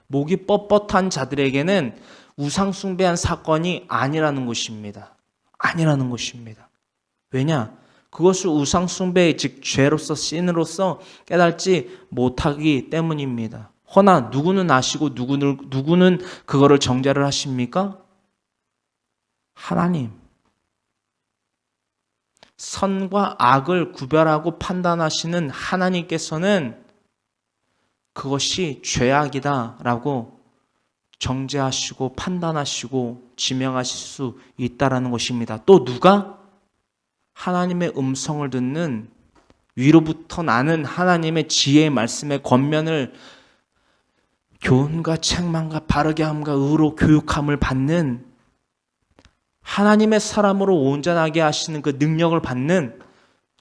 목이 뻣뻣한 자들에게는 우상 숭배한 사건이 아니라는 것입니다. 아니라는 것입니다. 왜냐? 그것을 우상 숭배의 즉 죄로서 신으로서 깨닫지 못하기 때문입니다. 허나 누구는 아시고 누구는 그거를 정죄를 하십니까? 하나님. 선과 악을 구별하고 판단하시는 하나님께서는 그것이 죄악이다라고 정죄하시고 판단하시고 지명하실 수 있다라는 것입니다. 또 누가? 하나님의 음성을 듣는 위로부터 나는 하나님의 지혜의 말씀의 권면을 교훈과 책망과 바르게 함과 의로 교육함을 받는 하나님의 사람으로 온전하게 하시는 그 능력을 받는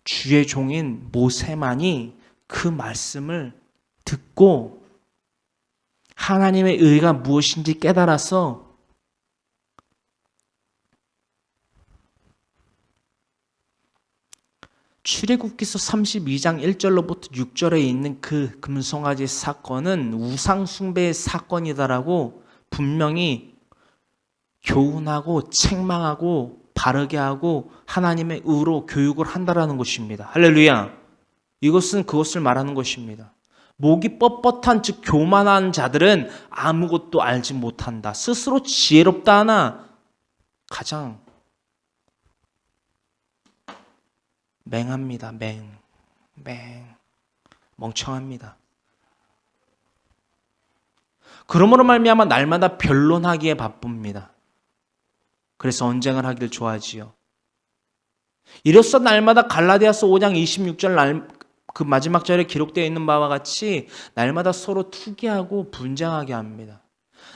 주의 종인 모세만이 그 말씀을 듣고 하나님의 의가 무엇인지 깨달아서 출애굽기서 32장 1절로부터 6절에 있는 그 금송아지 사건은 우상 숭배의 사건이다라고 분명히 교훈하고 책망하고 바르게 하고 하나님의 의로 교육을 한다라는 것입니다. 할렐루야. 이것은 그것을 말하는 것입니다. 목이 뻣뻣한 즉 교만한 자들은 아무것도 알지 못한다. 스스로 지혜롭다 하나 가장 맹합니다. 멍청합니다. 그러므로 말미암아 날마다 변론하기에 바쁩니다. 그래서 언쟁을 하기를 좋아하지요. 이로써 날마다 갈라디아서 5장 26절 그 마지막 절에 기록되어 있는 바와 같이 날마다 서로 투기하고 분쟁하게 합니다.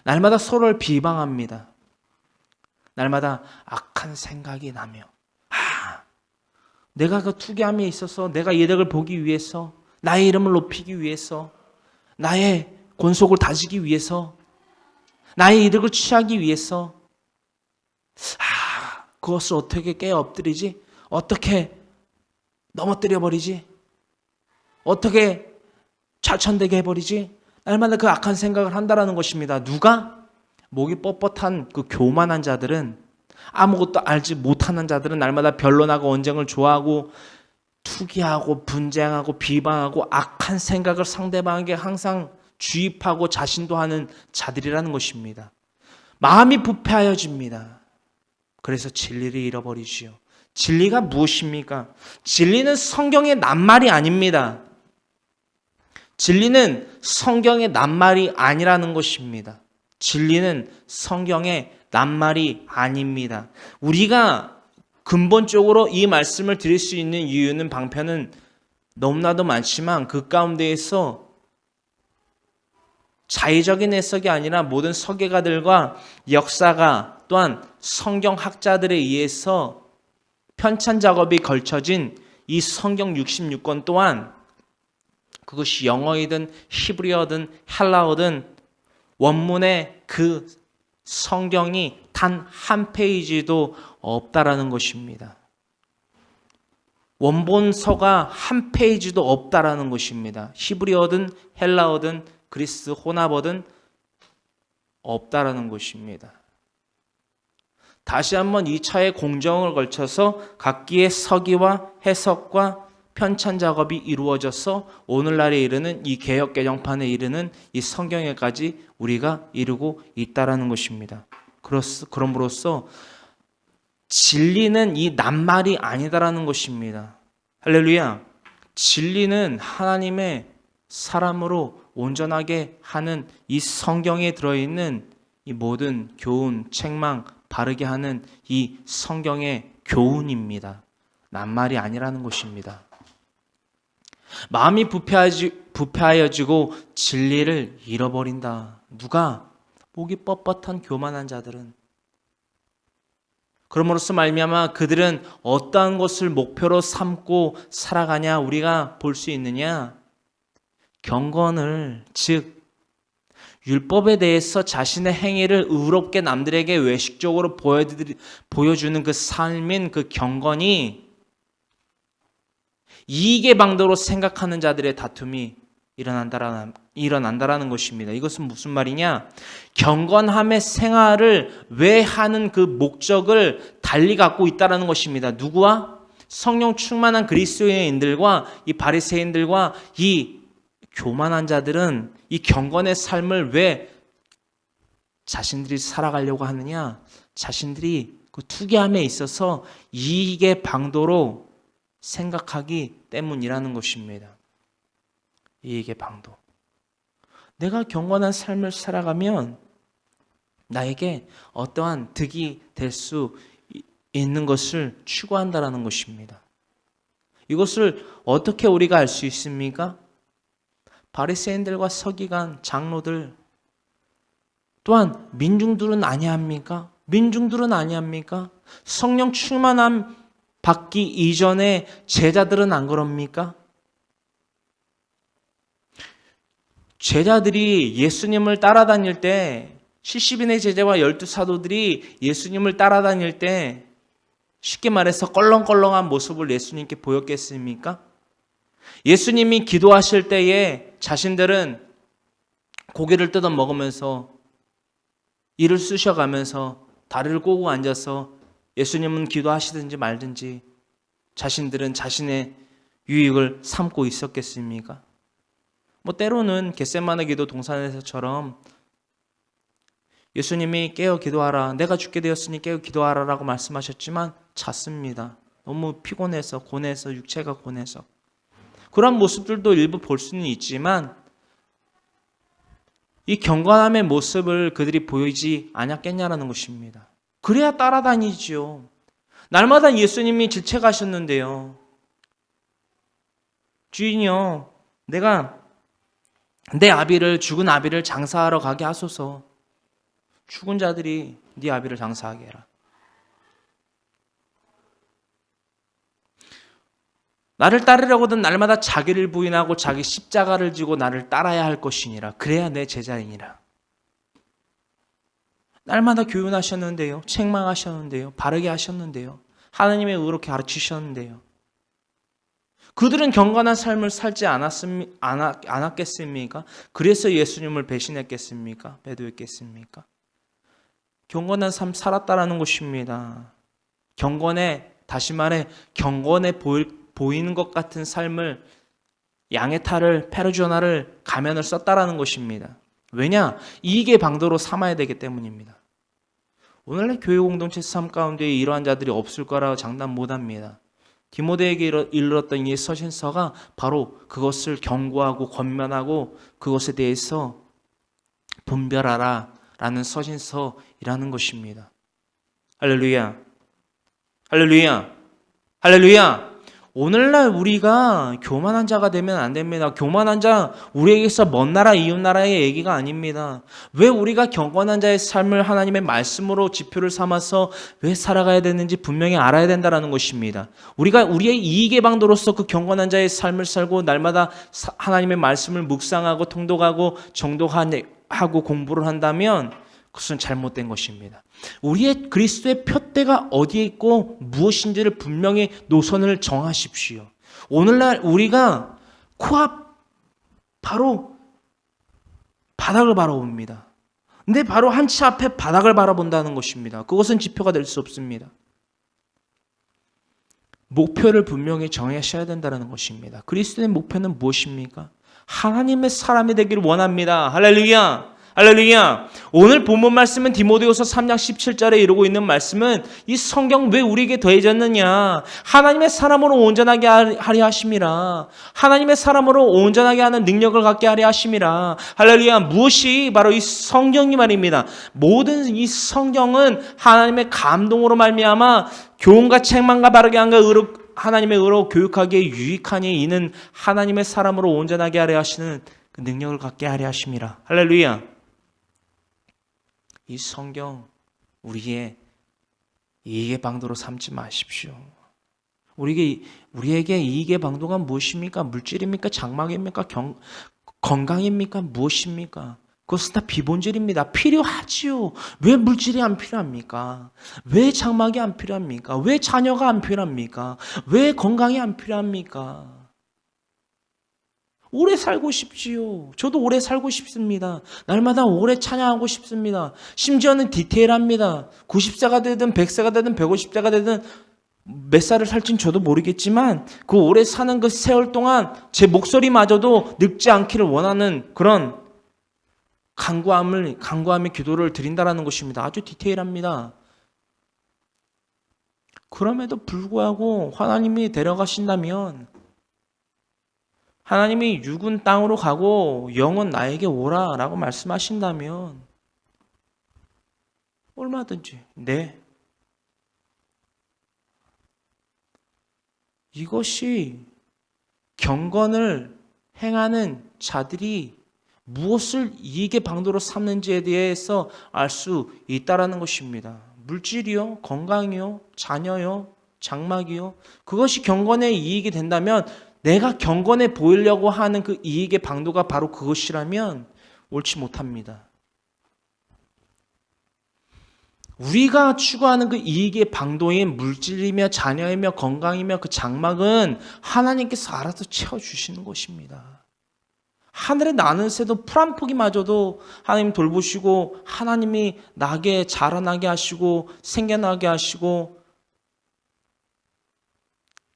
날마다 서로를 비방합니다. 날마다 악한 생각이 나며 내가 그 투기함에 있어서 내가 이득을 보기 위해서 나의 이름을 높이기 위해서 나의 권속을 다지기 위해서 나의 이득을 취하기 위해서 그것을 어떻게 깨어 엎드리지? 어떻게 넘어뜨려 버리지? 어떻게 좌천되게 해버리지? 날마다 그 악한 생각을 한다라는 것입니다. 누가? 목이 뻣뻣한 그 교만한 자들은 아무것도 알지 못하는 자들은 날마다 변론하고 언쟁을 좋아하고 투기하고 분쟁하고 비방하고 악한 생각을 상대방에게 항상 주입하고 자신도 하는 자들이라는 것입니다. 마음이 부패하여집니다. 그래서 진리를 잃어버리지요. 진리가 무엇입니까? 진리는 성경의 낱말이 아닙니다. 진리는 성경의 낱말이 아니라는 것입니다. 진리는 성경의 낱말이 아닙니다. 우리가 근본적으로 이 말씀을 드릴 수 있는 이유는 방편은 너무나도 많지만 그 가운데에서 자의적인 해석이 아니라 모든 서기가들과 역사가 또한 성경학자들에 의해서 편찬 작업이 걸쳐진 이 성경 66권 또한 그것이 영어이든 히브리어든 헬라어든 원문에 그 성경이 단 한 페이지도 없다라는 것입니다. 원본서가 한 페이지도 없다라는 것입니다. 히브리어든 헬라어든 그리스 혼합어든 없다라는 것입니다. 다시 한번 2차의 공정을 걸쳐서 각기의 서기와 해석과 편찬 작업이 이루어져서 오늘날에 이르는 이 개역 개정판에 이르는 이 성경에까지 우리가 이르고 있다라는 것입니다. 그럼으로써 진리는 이 낱말이 아니다라는 것입니다. 할렐루야. 진리는 하나님의 사람으로 온전하게 하는 이 성경에 들어있는 이 모든 교훈, 책망, 바르게 하는 이 성경의 교훈입니다. 낱말이 아니라는 것입니다. 마음이 부패하여지고 진리를 잃어버린다. 누가? 목이 뻣뻣한 교만한 자들은. 그러므로써 말미암아 그들은 어떠한 것을 목표로 삼고 살아가냐 우리가 볼 수 있느냐? 경건을, 즉 율법에 대해서 자신의 행위를 의롭게 남들에게 외식적으로 보여주는 그 삶인 그 경건이 이익의 방도로 생각하는 자들의 다툼이 일어난다라는 것입니다. 이것은 무슨 말이냐? 경건함의 생활을 왜 하는 그 목적을 달리 갖고 있다라는 것입니다. 누구와? 성령 충만한 그리스도인들과 이 바리새인들과 이 교만한 자들은 이 경건의 삶을 왜 자신들이 살아가려고 하느냐? 자신들이 그 투기함에 있어서 이익의 방도로 생각하기 때문이라는 것입니다. 이익의 방도. 내가 경건한 삶을 살아가면 나에게 어떠한 득이 될 수 있는 것을 추구한다라는 것입니다. 이것을 어떻게 우리가 알 수 있습니까? 바리새인들과 서기관, 장로들 또한 민중들은 아니합니까? 민중들은 아니합니까? 성령 충만함 받기 이전에 제자들은 안 그럽니까? 제자들이 예수님을 따라다닐 때 70인의 제자와 12사도들이 예수님을 따라다닐 때 쉽게 말해서 껄렁껄렁한 모습을 예수님께 보였겠습니까? 예수님이 기도하실 때에 자신들은 고기를 뜯어 먹으면서 이를 쑤셔가면서 다리를 꼬고 앉아서 예수님은 기도하시든지 말든지 자신들은 자신의 유익을 삼고 있었겠습니까? 때로는 겟세마네 기도 동산에서처럼 예수님이 깨어 기도하라, 내가 죽게 되었으니 깨어 기도하라라고 말씀하셨지만 잤습니다. 너무 피곤해서, 고뇌해서, 육체가 고뇌해서. 그런 모습들도 일부 볼 수는 있지만 이 경건함의 모습을 그들이 보이지 않았겠냐라는 것입니다. 그래야 따라다니지요. 날마다 예수님이 질책하셨는데요. 주인이요, 내가 내 아비를, 죽은 아비를 장사하러 가게 하소서. 죽은 자들이 네 아비를 장사하게 해라. 나를 따르려거든 날마다 자기를 부인하고 자기 십자가를 지고 나를 따라야 할 것이니라. 그래야 내 제자이니라. 날마다 교훈하셨는데요. 책망하셨는데요. 바르게 하셨는데요. 하나님의 의롭게 가르치셨는데요. 그들은 경건한 삶을 살지 않았겠습니까? 그래서 예수님을 배신했겠습니까? 배도했겠습니까? 경건한 삶 살았다라는 것입니다. 다시 말해 경건해 보이는 것 같은 삶을, 양의 탈을, 페르조나를, 가면을 썼다라는 것입니다. 왜냐? 이익의 방도로 삼아야 되기 때문입니다. 오늘날 교회 공동체 삶 가운데 이러한 자들이 없을 거라고 장담 못합니다. 디모데에게 일렀던 이 서신서가 바로 그것을 경고하고 권면하고 그것에 대해서 분별하라 라는 서신서이라는 것입니다. 할렐루야. 할렐루야. 할렐루야. 오늘날 우리가 교만한 자가 되면 안 됩니다. 교만한 자, 우리에게서 먼 나라, 이웃 나라의 얘기가 아닙니다. 왜 우리가 경건한 자의 삶을 하나님의 말씀으로 지표를 삼아서 왜 살아가야 되는지 분명히 알아야 된다는 것입니다. 우리가 우리의 이익의 방도로서 그 경건한 자의 삶을 살고 날마다 하나님의 말씀을 묵상하고 통독하고 정독하고 공부를 한다면 그것은 잘못된 것입니다. 우리의 그리스도의 표대가 어디에 있고 무엇인지를 분명히 노선을 정하십시오. 오늘날 우리가 코앞 바로 바닥을 바라봅니다. 근데 바로 한 치 앞에 바닥을 바라본다는 것입니다. 그것은 지표가 될 수 없습니다. 목표를 분명히 정하셔야 된다는 것입니다. 그리스도의 목표는 무엇입니까? 하나님의 사람이 되기를 원합니다. 할렐루야! 할렐루야. 오늘 본문 말씀은 디모데후서 3장 17절에 이루고 있는 말씀은 이 성경 왜 우리에게 더해졌느냐? 하나님의 사람으로 온전하게 하려 하심이라. 하나님의 사람으로 온전하게 하는 능력을 갖게 하려 하심이라. 할렐루야. 무엇이 바로 이 성경이 말입니다. 모든 이 성경은 하나님의 감동으로 말미암아 교훈과 책망과 바르게 한가 하나님의 의로 교육하기에 유익하니 이는 하나님의 사람으로 온전하게 하려 하시는 그 능력을 갖게 하려 하심이라. 할렐루야. 이 성경 우리의 이익의 방도로 삼지 마십시오. 우리에게 이익의 방도가 무엇입니까? 물질입니까? 장막입니까? 건강입니까? 무엇입니까? 그것은 다 비본질입니다. 필요하지요. 왜 물질이 안 필요합니까? 왜 장막이 안 필요합니까? 왜 자녀가 안 필요합니까? 왜 건강이 안 필요합니까? 오래 살고 싶지요. 저도 오래 살고 싶습니다. 날마다 오래 찬양하고 싶습니다. 심지어는 디테일합니다. 90세가 되든 100세가 되든 150세가 되든 몇 살을 살진 저도 모르겠지만 그 오래 사는 그 세월 동안 제 목소리마저도 늙지 않기를 원하는 그런 간구함의 기도를 드린다라는 것입니다. 아주 디테일합니다. 그럼에도 불구하고 하나님이 데려가신다면 하나님이 육은 땅으로 가고 영은 나에게 오라 라고 말씀하신다면 얼마든지 네. 이것이 경건을 행하는 자들이 무엇을 이익의 방도로 삼는지에 대해서 알 수 있다라는 것입니다. 물질이요, 건강이요, 자녀요, 장막이요. 그것이 경건의 이익이 된다면 내가 경건해 보이려고 하는 그 이익의 방도가 바로 그것이라면 옳지 못합니다. 우리가 추구하는 그 이익의 방도인 물질이며 자녀이며 건강이며 그 장막은 하나님께서 알아서 채워주시는 것입니다. 하늘에 나는 새도 풀 한 포기마저도 하나님 돌보시고 하나님이 나게 자라나게 하시고 생겨나게 하시고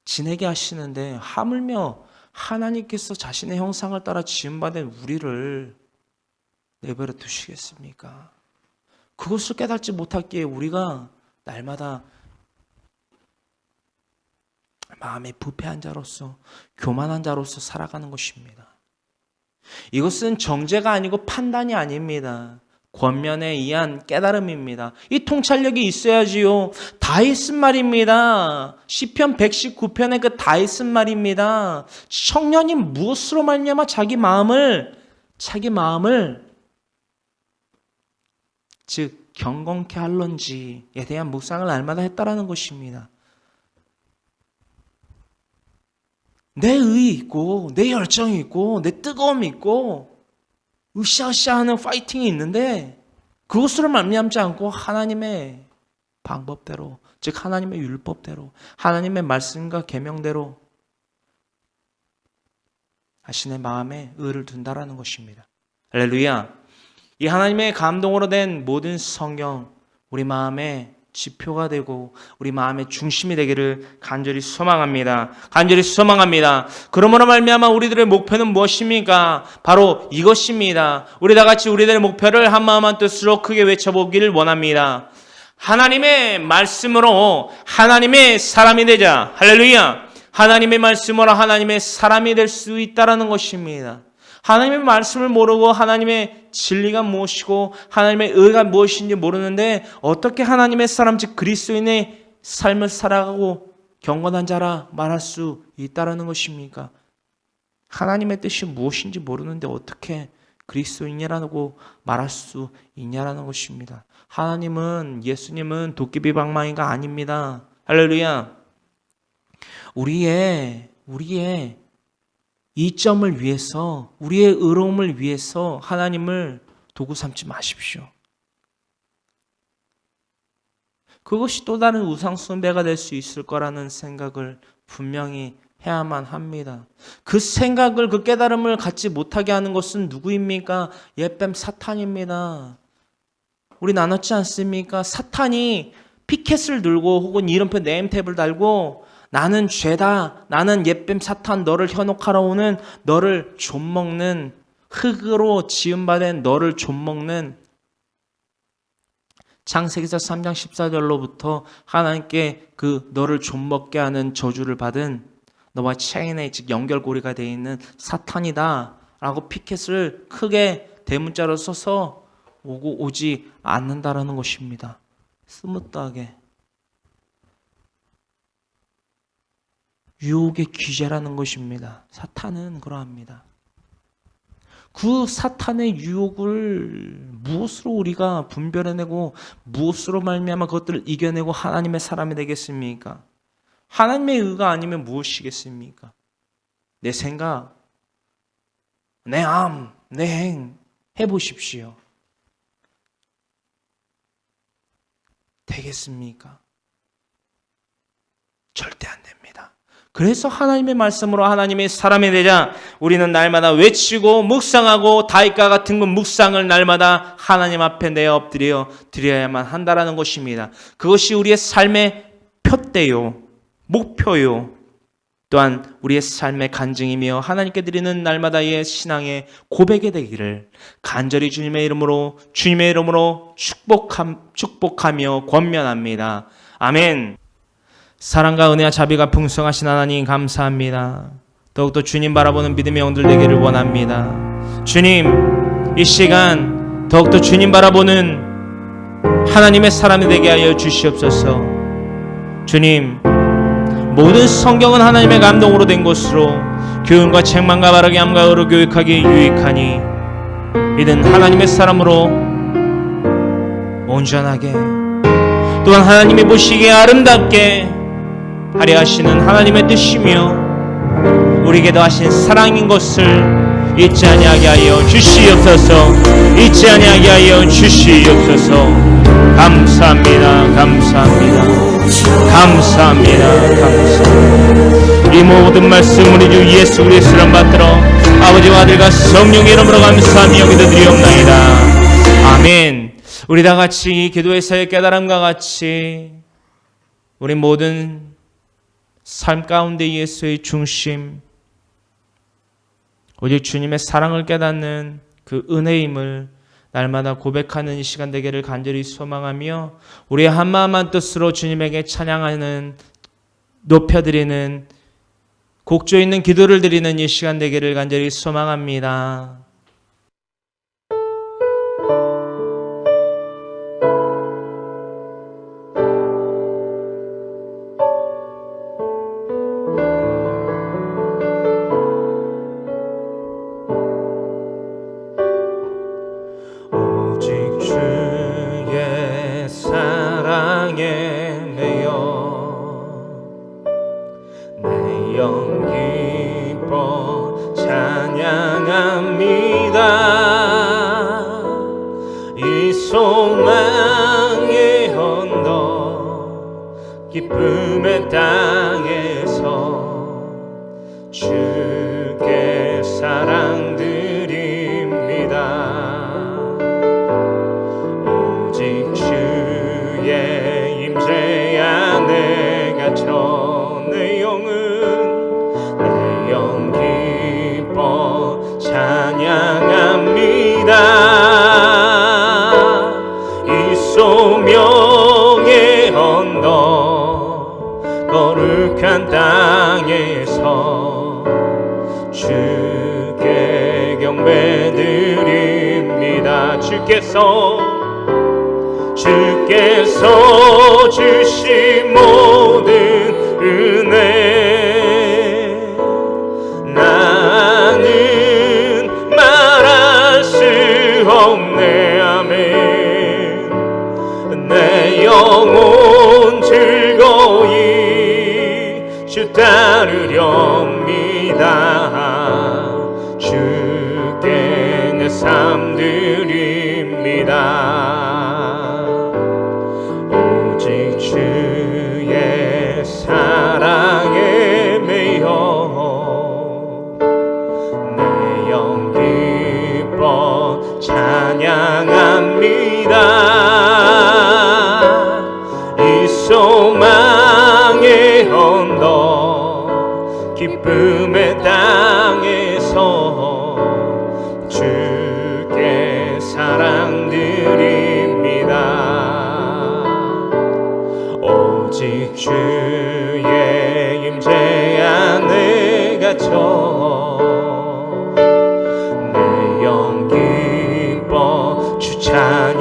지내게 하시는데 하물며 하나님께서 자신의 형상을 따라 지음받은 우리를 내버려 두시겠습니까? 그것을 깨닫지 못하기에 우리가 날마다 마음에 부패한 자로서 교만한 자로서 살아가는 것입니다. 이것은 정죄가 아니고 판단이 아닙니다. 권면에 의한 깨달음입니다. 이 통찰력이 있어야지요. 다윗은 말입니다. 시편 119편의 그 다윗은 말입니다. 청년이 무엇으로 말미암아 자기 마음을 즉 경건케 할런지에 대한 묵상을 날마다 했다라는 것입니다. 내 의이 있고 내 열정이 있고 내 뜨거움이 있고 으쌰으쌰하는 파이팅이 있는데 그것으로 말미암지 않고 하나님의 방법대로 즉 하나님의 율법대로 하나님의 말씀과 계명대로 자신의 마음에 의를 둔다라는 것입니다. 할렐루야. 이 하나님의 감동으로 된 모든 성경 우리 마음의 지표가 되고 우리 마음의 중심이 되기를 간절히 소망합니다. 간절히 소망합니다. 그러므로 말미암아 우리들의 목표는 무엇입니까? 바로 이것입니다. 우리 다 같이 우리들의 목표를 한 마음 한 뜻으로 크게 외쳐보기를 원합니다. 하나님의 말씀으로 하나님의 사람이 되자. 할렐루야. 하나님의 말씀으로 하나님의 사람이 될 수 있다라는 것입니다. 하나님의 말씀을 모르고 하나님의 진리가 무엇이고 하나님의 의가 무엇인지 모르는데 어떻게 하나님의 사람 즉 그리스도인의 삶을 살아가고 경건한 자라 말할 수 있다라는 것입니까? 하나님의 뜻이 무엇인지 모르는데 어떻게 그리스도인이라고 말할 수 있냐라는 것입니다. 하나님은, 예수님은 도깨비 방망이가 아닙니다. 할렐루야. 우리의 이점을 위해서, 우리의 의로움을 위해서 하나님을 도구 삼지 마십시오. 그것이 또 다른 우상 숭배가 될 수 있을 거라는 생각을 분명히 해야만 합니다. 그 생각을, 그 깨달음을 갖지 못하게 하는 것은 누구입니까? 옛뱀 사탄입니다. 우리 나눴지 않습니까? 사탄이 피켓을 들고 혹은 이름표 네임탭을 달고 나는 죄다, 나는 옛뱀 사탄, 너를 현혹하러 오는, 너를 좀먹는, 흙으로 지음받은 너를 좀먹는, 창세기서 3장 14절로부터 하나님께 그 너를 좀먹게 하는 저주를 받은 너와 체인에 즉 연결고리가 되어 있는 사탄이다 라고 피켓을 크게 대문자로 써서 오지 않는다라는 것입니다. 스무트하게. 유혹의 귀재라는 것입니다. 사탄은 그러합니다. 그 사탄의 유혹을 무엇으로 우리가 분별해내고 무엇으로 말미암아 그것들을 이겨내고 하나님의 사람이 되겠습니까? 하나님의 의가 아니면 무엇이겠습니까? 내 생각, 내 암, 내 행 해보십시오. 되겠습니까? 절대 안 됩니다. 그래서 하나님의 말씀으로 하나님의 사람이 되자 우리는 날마다 외치고 묵상하고 다윗과 같은 그 묵상을 날마다 하나님 앞에 내어 엎드려 드려야만 한다라는 것입니다. 그것이 우리의 삶의 표대요, 목표요, 또한 우리의 삶의 간증이며 하나님께 드리는 날마다의 신앙의 고백이 되기를 간절히 주님의 이름으로 축복하며 권면합니다. 아멘. 사랑과 은혜와 자비가 풍성하신 하나님 감사합니다. 더욱더 주님 바라보는 믿음의 영들 되기를 원합니다. 주님, 이 시간 더욱더 주님 바라보는 하나님의 사람이 되게 하여 주시옵소서. 주님, 모든 성경은 하나님의 감동으로 된 것으로 교훈과 책망과 바르게 함과 의로 교육하기에 유익하니 이는 하나님의 사람으로 온전하게 또한 하나님이 보시기에 아름답게 하려 하시는 하나님의 뜻이며 우리에게 더하신 사랑인 것을 잊지 아니하게 하여 주시옵소서. 잊지 아니하게 하여 주시옵소서. 감사합니다. 감사합니다. 감사합니다. 감사합니다. 이 모든 말씀 우리 주 예수 그리스도를 받들어 아버지와 아들과 성령의 이름으로 감사하며 기도드리옵나이다. 아멘. 우리 다 같이 기도에서의 깨달음과 같이 우리 모든 삶 가운데 예수의 중심, 오직 주님의 사랑을 깨닫는 그 은혜임을 날마다 고백하는 이 시간 되기를 간절히 소망하며 우리의 한마음 한뜻으로 주님에게 찬양하는, 높여드리는, 곡조 있는 기도를 드리는 이 시간 되기를 간절히 소망합니다. 소망의 언덕 기쁨의 땅에서 주께 사랑 드립니다. 오직 주의 임재 안에 갇혀 내 영 기뻐 찬양합니다. 소명의 언덕 거룩한 땅에서 주께 경배드립니다. 주께서 주신 모든 은혜 나는 말할 수 없네. 아멘. 내 영혼 즐거이 주 따르렵니다. 주께 내 삶 드립니다. 오직 주의 사랑에 매여 내 영 기뻐 찬양합니다. 이 소망의 언덕 기쁨의 땅에서 주께 사랑 드립니다. 오직 주의 임재 안에 갇혀 내 영 기뻐 주 찬양합니다.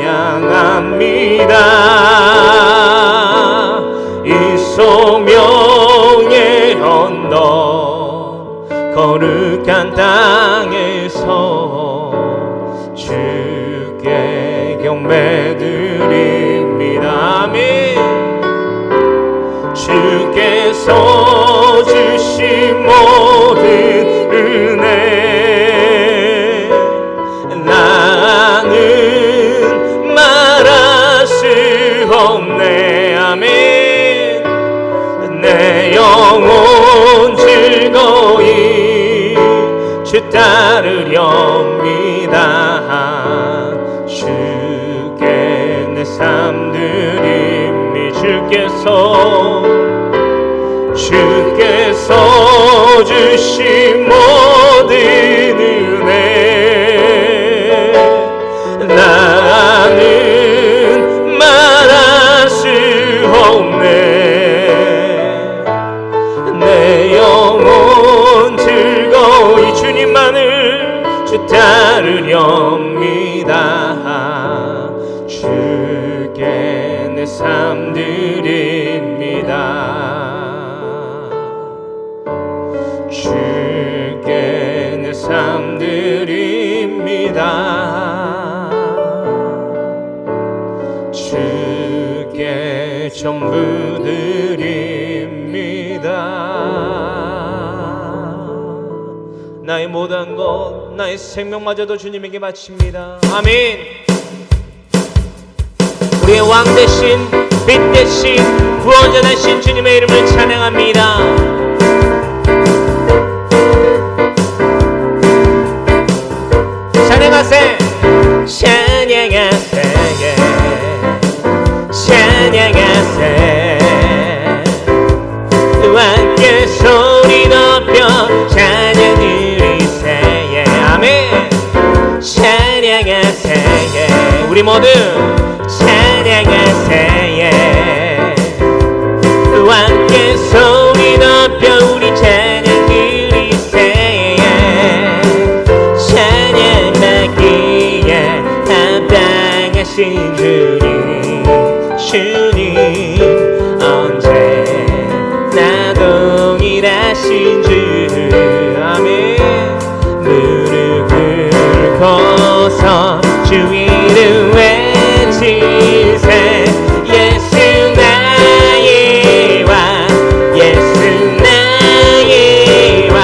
이 소명의 언덕 거룩한 땅에서 주께 경배드립니다. 아멘. 주께서 주신 모든 은혜 나는 말할 수 없네. 아멘. 내 영혼 즐거이 주 따르렵니다. 주께 내 삶 드립니다. 주께서 주신 모든 은혜 나는 말할 수 없네. 내 영혼 즐거이 주님만을 주 따르렵니다. 주께 내 삶 드립니다. 주께 내 삶 드립니다. 주께 전부 드립니다. 나의 모든 것 나의 생명마저도 주님에게 바칩니다. 아멘. 우리의 왕 대신 빛 대신 구원자 되신 주님의 이름을 찬양합니다. 찬양하세 찬양하세 찬양하세 함께 소리 높여 찬양 드리세. 아멘. 찬양하세 우리 모두 찬양하세 함께 소리 높여 우리 찬양 드리세. 찬양받기에 합당하신 주님 언제나 동일하신 주. 아멘. 무릎 꿇고서 주 이름 외치세. 예수 나의 왕 예수 나의 왕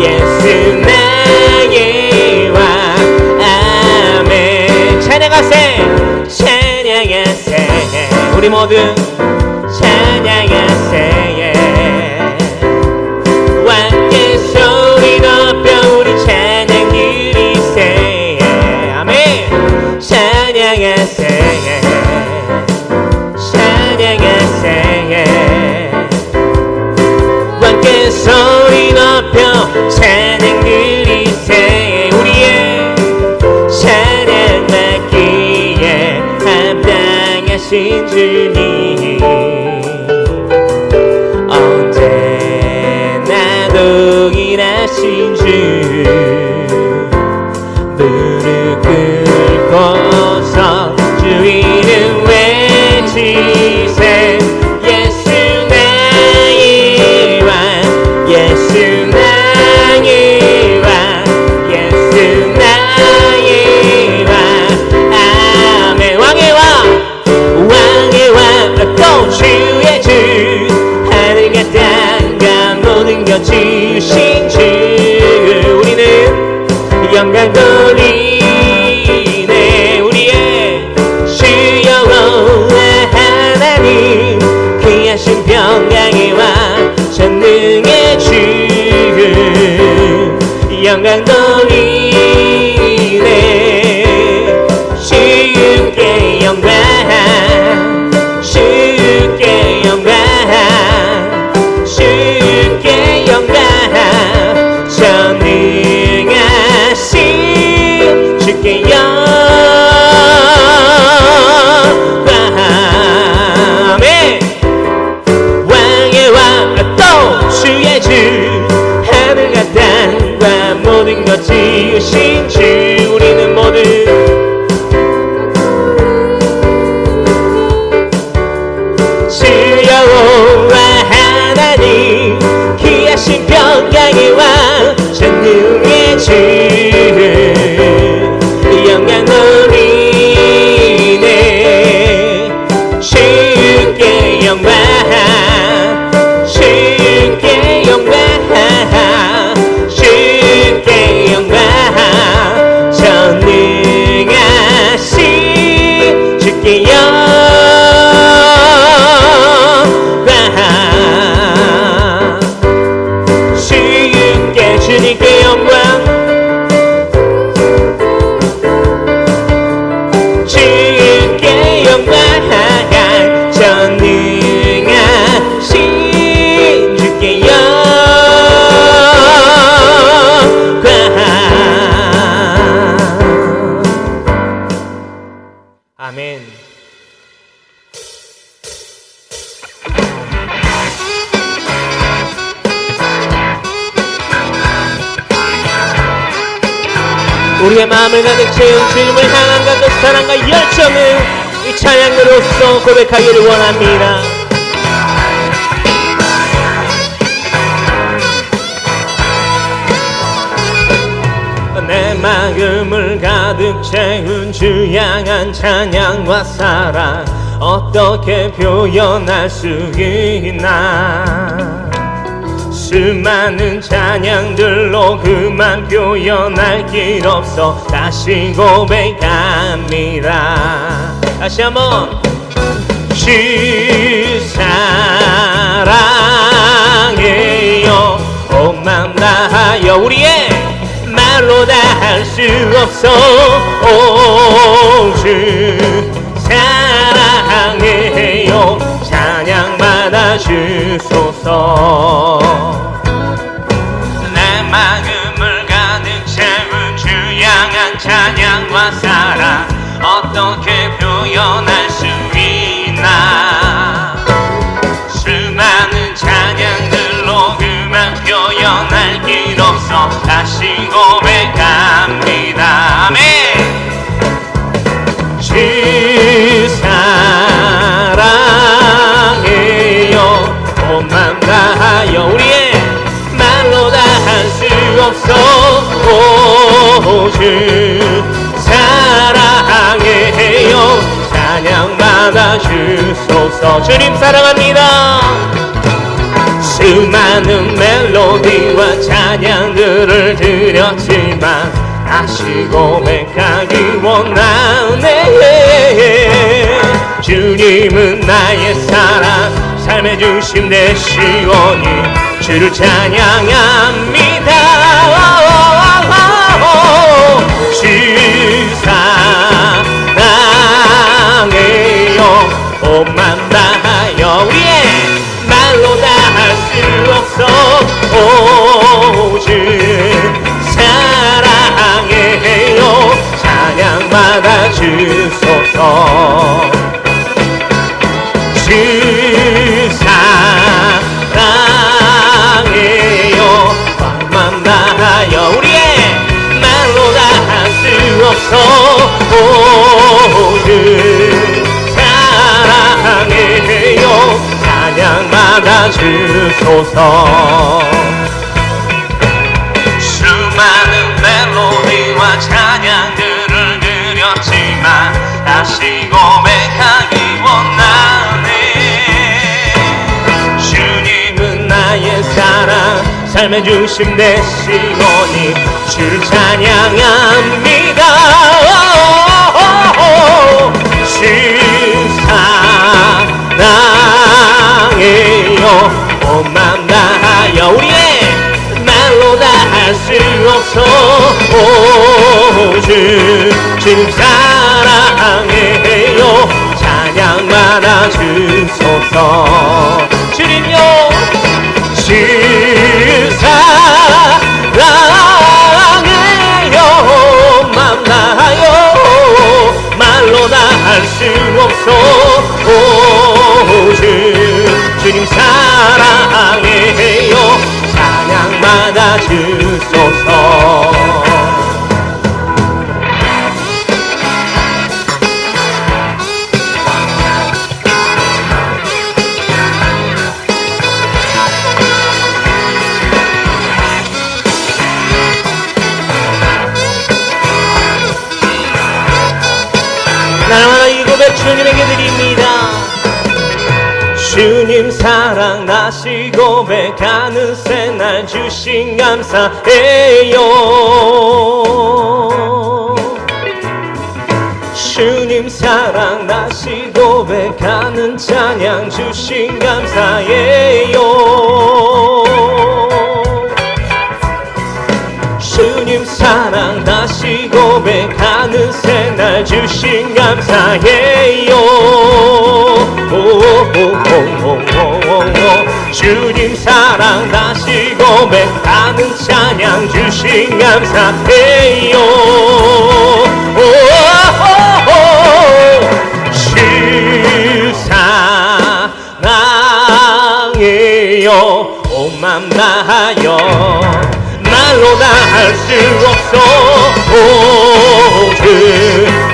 예수 나의 왕. 아멘. 찬양하세 찬양하세 우리 모두 찬양하세. 함께 소리 높여 우리 찬양 드리세. 아멘. 찬양하세 찬양하세 함께 소리 높여 찬양 드리세. 우리의 찬양 받기에 합당하신 주님 언제나 동일하신 주. 무릎 꿇고서 주 이름 외치세. 예수 나의 것 지으신 주 우리는 영광 돌리네. 우리의 주여 하나님 귀하신 평강의 왕 전능의 주 영광 돌리네. 주께 영광 주께 영광 주께 영광 전능하신 주께 영광 아멘. 왕의 왕 또 주의 주 하늘과 땅과 모든 것 지으신 주 우리는 모두 주여 하나님 귀하신 평강의 왕 전능의 주 영광 돌리네. 주께 영광 주께 영광 주께 영광 전능하신 주께 영광 주께 주님께 영광 주께 영광 전능하신 주께 영광 아멘. 우리의 마음을 가득 채운 주님을 향한 그 사랑과 열정을 이 찬양으로써 고백하기를 원합니다. 내 마음을 가득 채운 주 향한 찬양과 사랑 어떻게 표현할 수 있나. 수많은 찬양들로 그만 표현할 길 없어 다시 고백합니다. 다시 한번 주 사랑해요 온 마음 다하여 우리의 말로 다 할 수 없어 오 주 사랑해요 찬양 받아 주소서. 내 마음을 가득 채운 주 향한 찬양과 사랑 어떻게 표현할 수 있나. 수많은 찬양들로 그만 표현할 길 없어 다시 고백합니다. 아멘. 주 사랑해요 온 마음 다하여 우리의 말로 다 할 수 없어 오 주 사랑해요 찬양 받아 주소서. 주님 사랑합니다. 수많은 멜로디와 찬양들을 드렸지만 다시 고백하기 원하네. 주님은 나의 사랑 삶의 중심 되시오니 주를 찬양합니다. 주 사랑해요 온 맘 다하여 우리의 말로 다 할 수 없어 오 주 사랑해요 찬양 받아 주소서. 주 사랑해요 맘 다하여 우리의 말로 다 할 수 없어 오 주 사랑해요 찬양 받아 주소서. 수많은 멜로디와 찬양들을 드렸지만 다시 고백하기 원하네. 주님은 나의 사랑 삶의 중심 되시오니 주를 찬양합니다. 주 사랑해요 온 맘 다하여 우리의 말로 다 할 수 없어 주님 사랑해요 찬양 받아 주소서 주님요 주 사랑해요 맘 다하여 말로 다 할 수 없어 주님 사랑해요 찬양 받아 주소서. 날마다 이 고백 주님에게 드립니다. 주님 사랑 다시 고백하는 새날 주신 감사해요. 주님 사랑 다시 고백하는 찬양 주신 감사해요. 주님 사랑 다시 고백하는 새날 주신 감사해요. 주님 사랑 다시 고백하는 찬양 주신 감사해요. 주 사랑해요 온 맘 다하여 말로 다 할 수 없어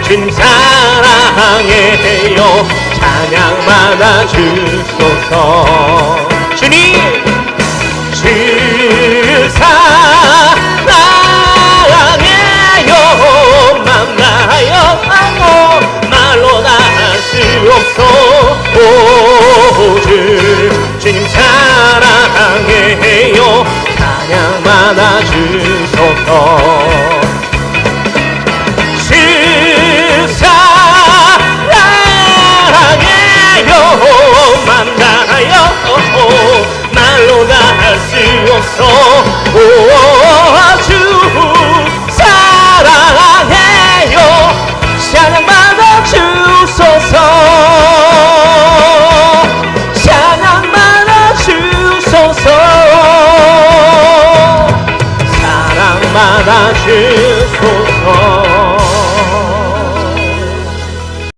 주님 사랑해요 찬양 받아 주소서. 주님 주 사랑해요 맘 다하여 말로 다 할 수 없어 주님 사랑해요 찬양 받아 주소서. 주 사랑해요 맘 다하여 말로 다 할 수 없어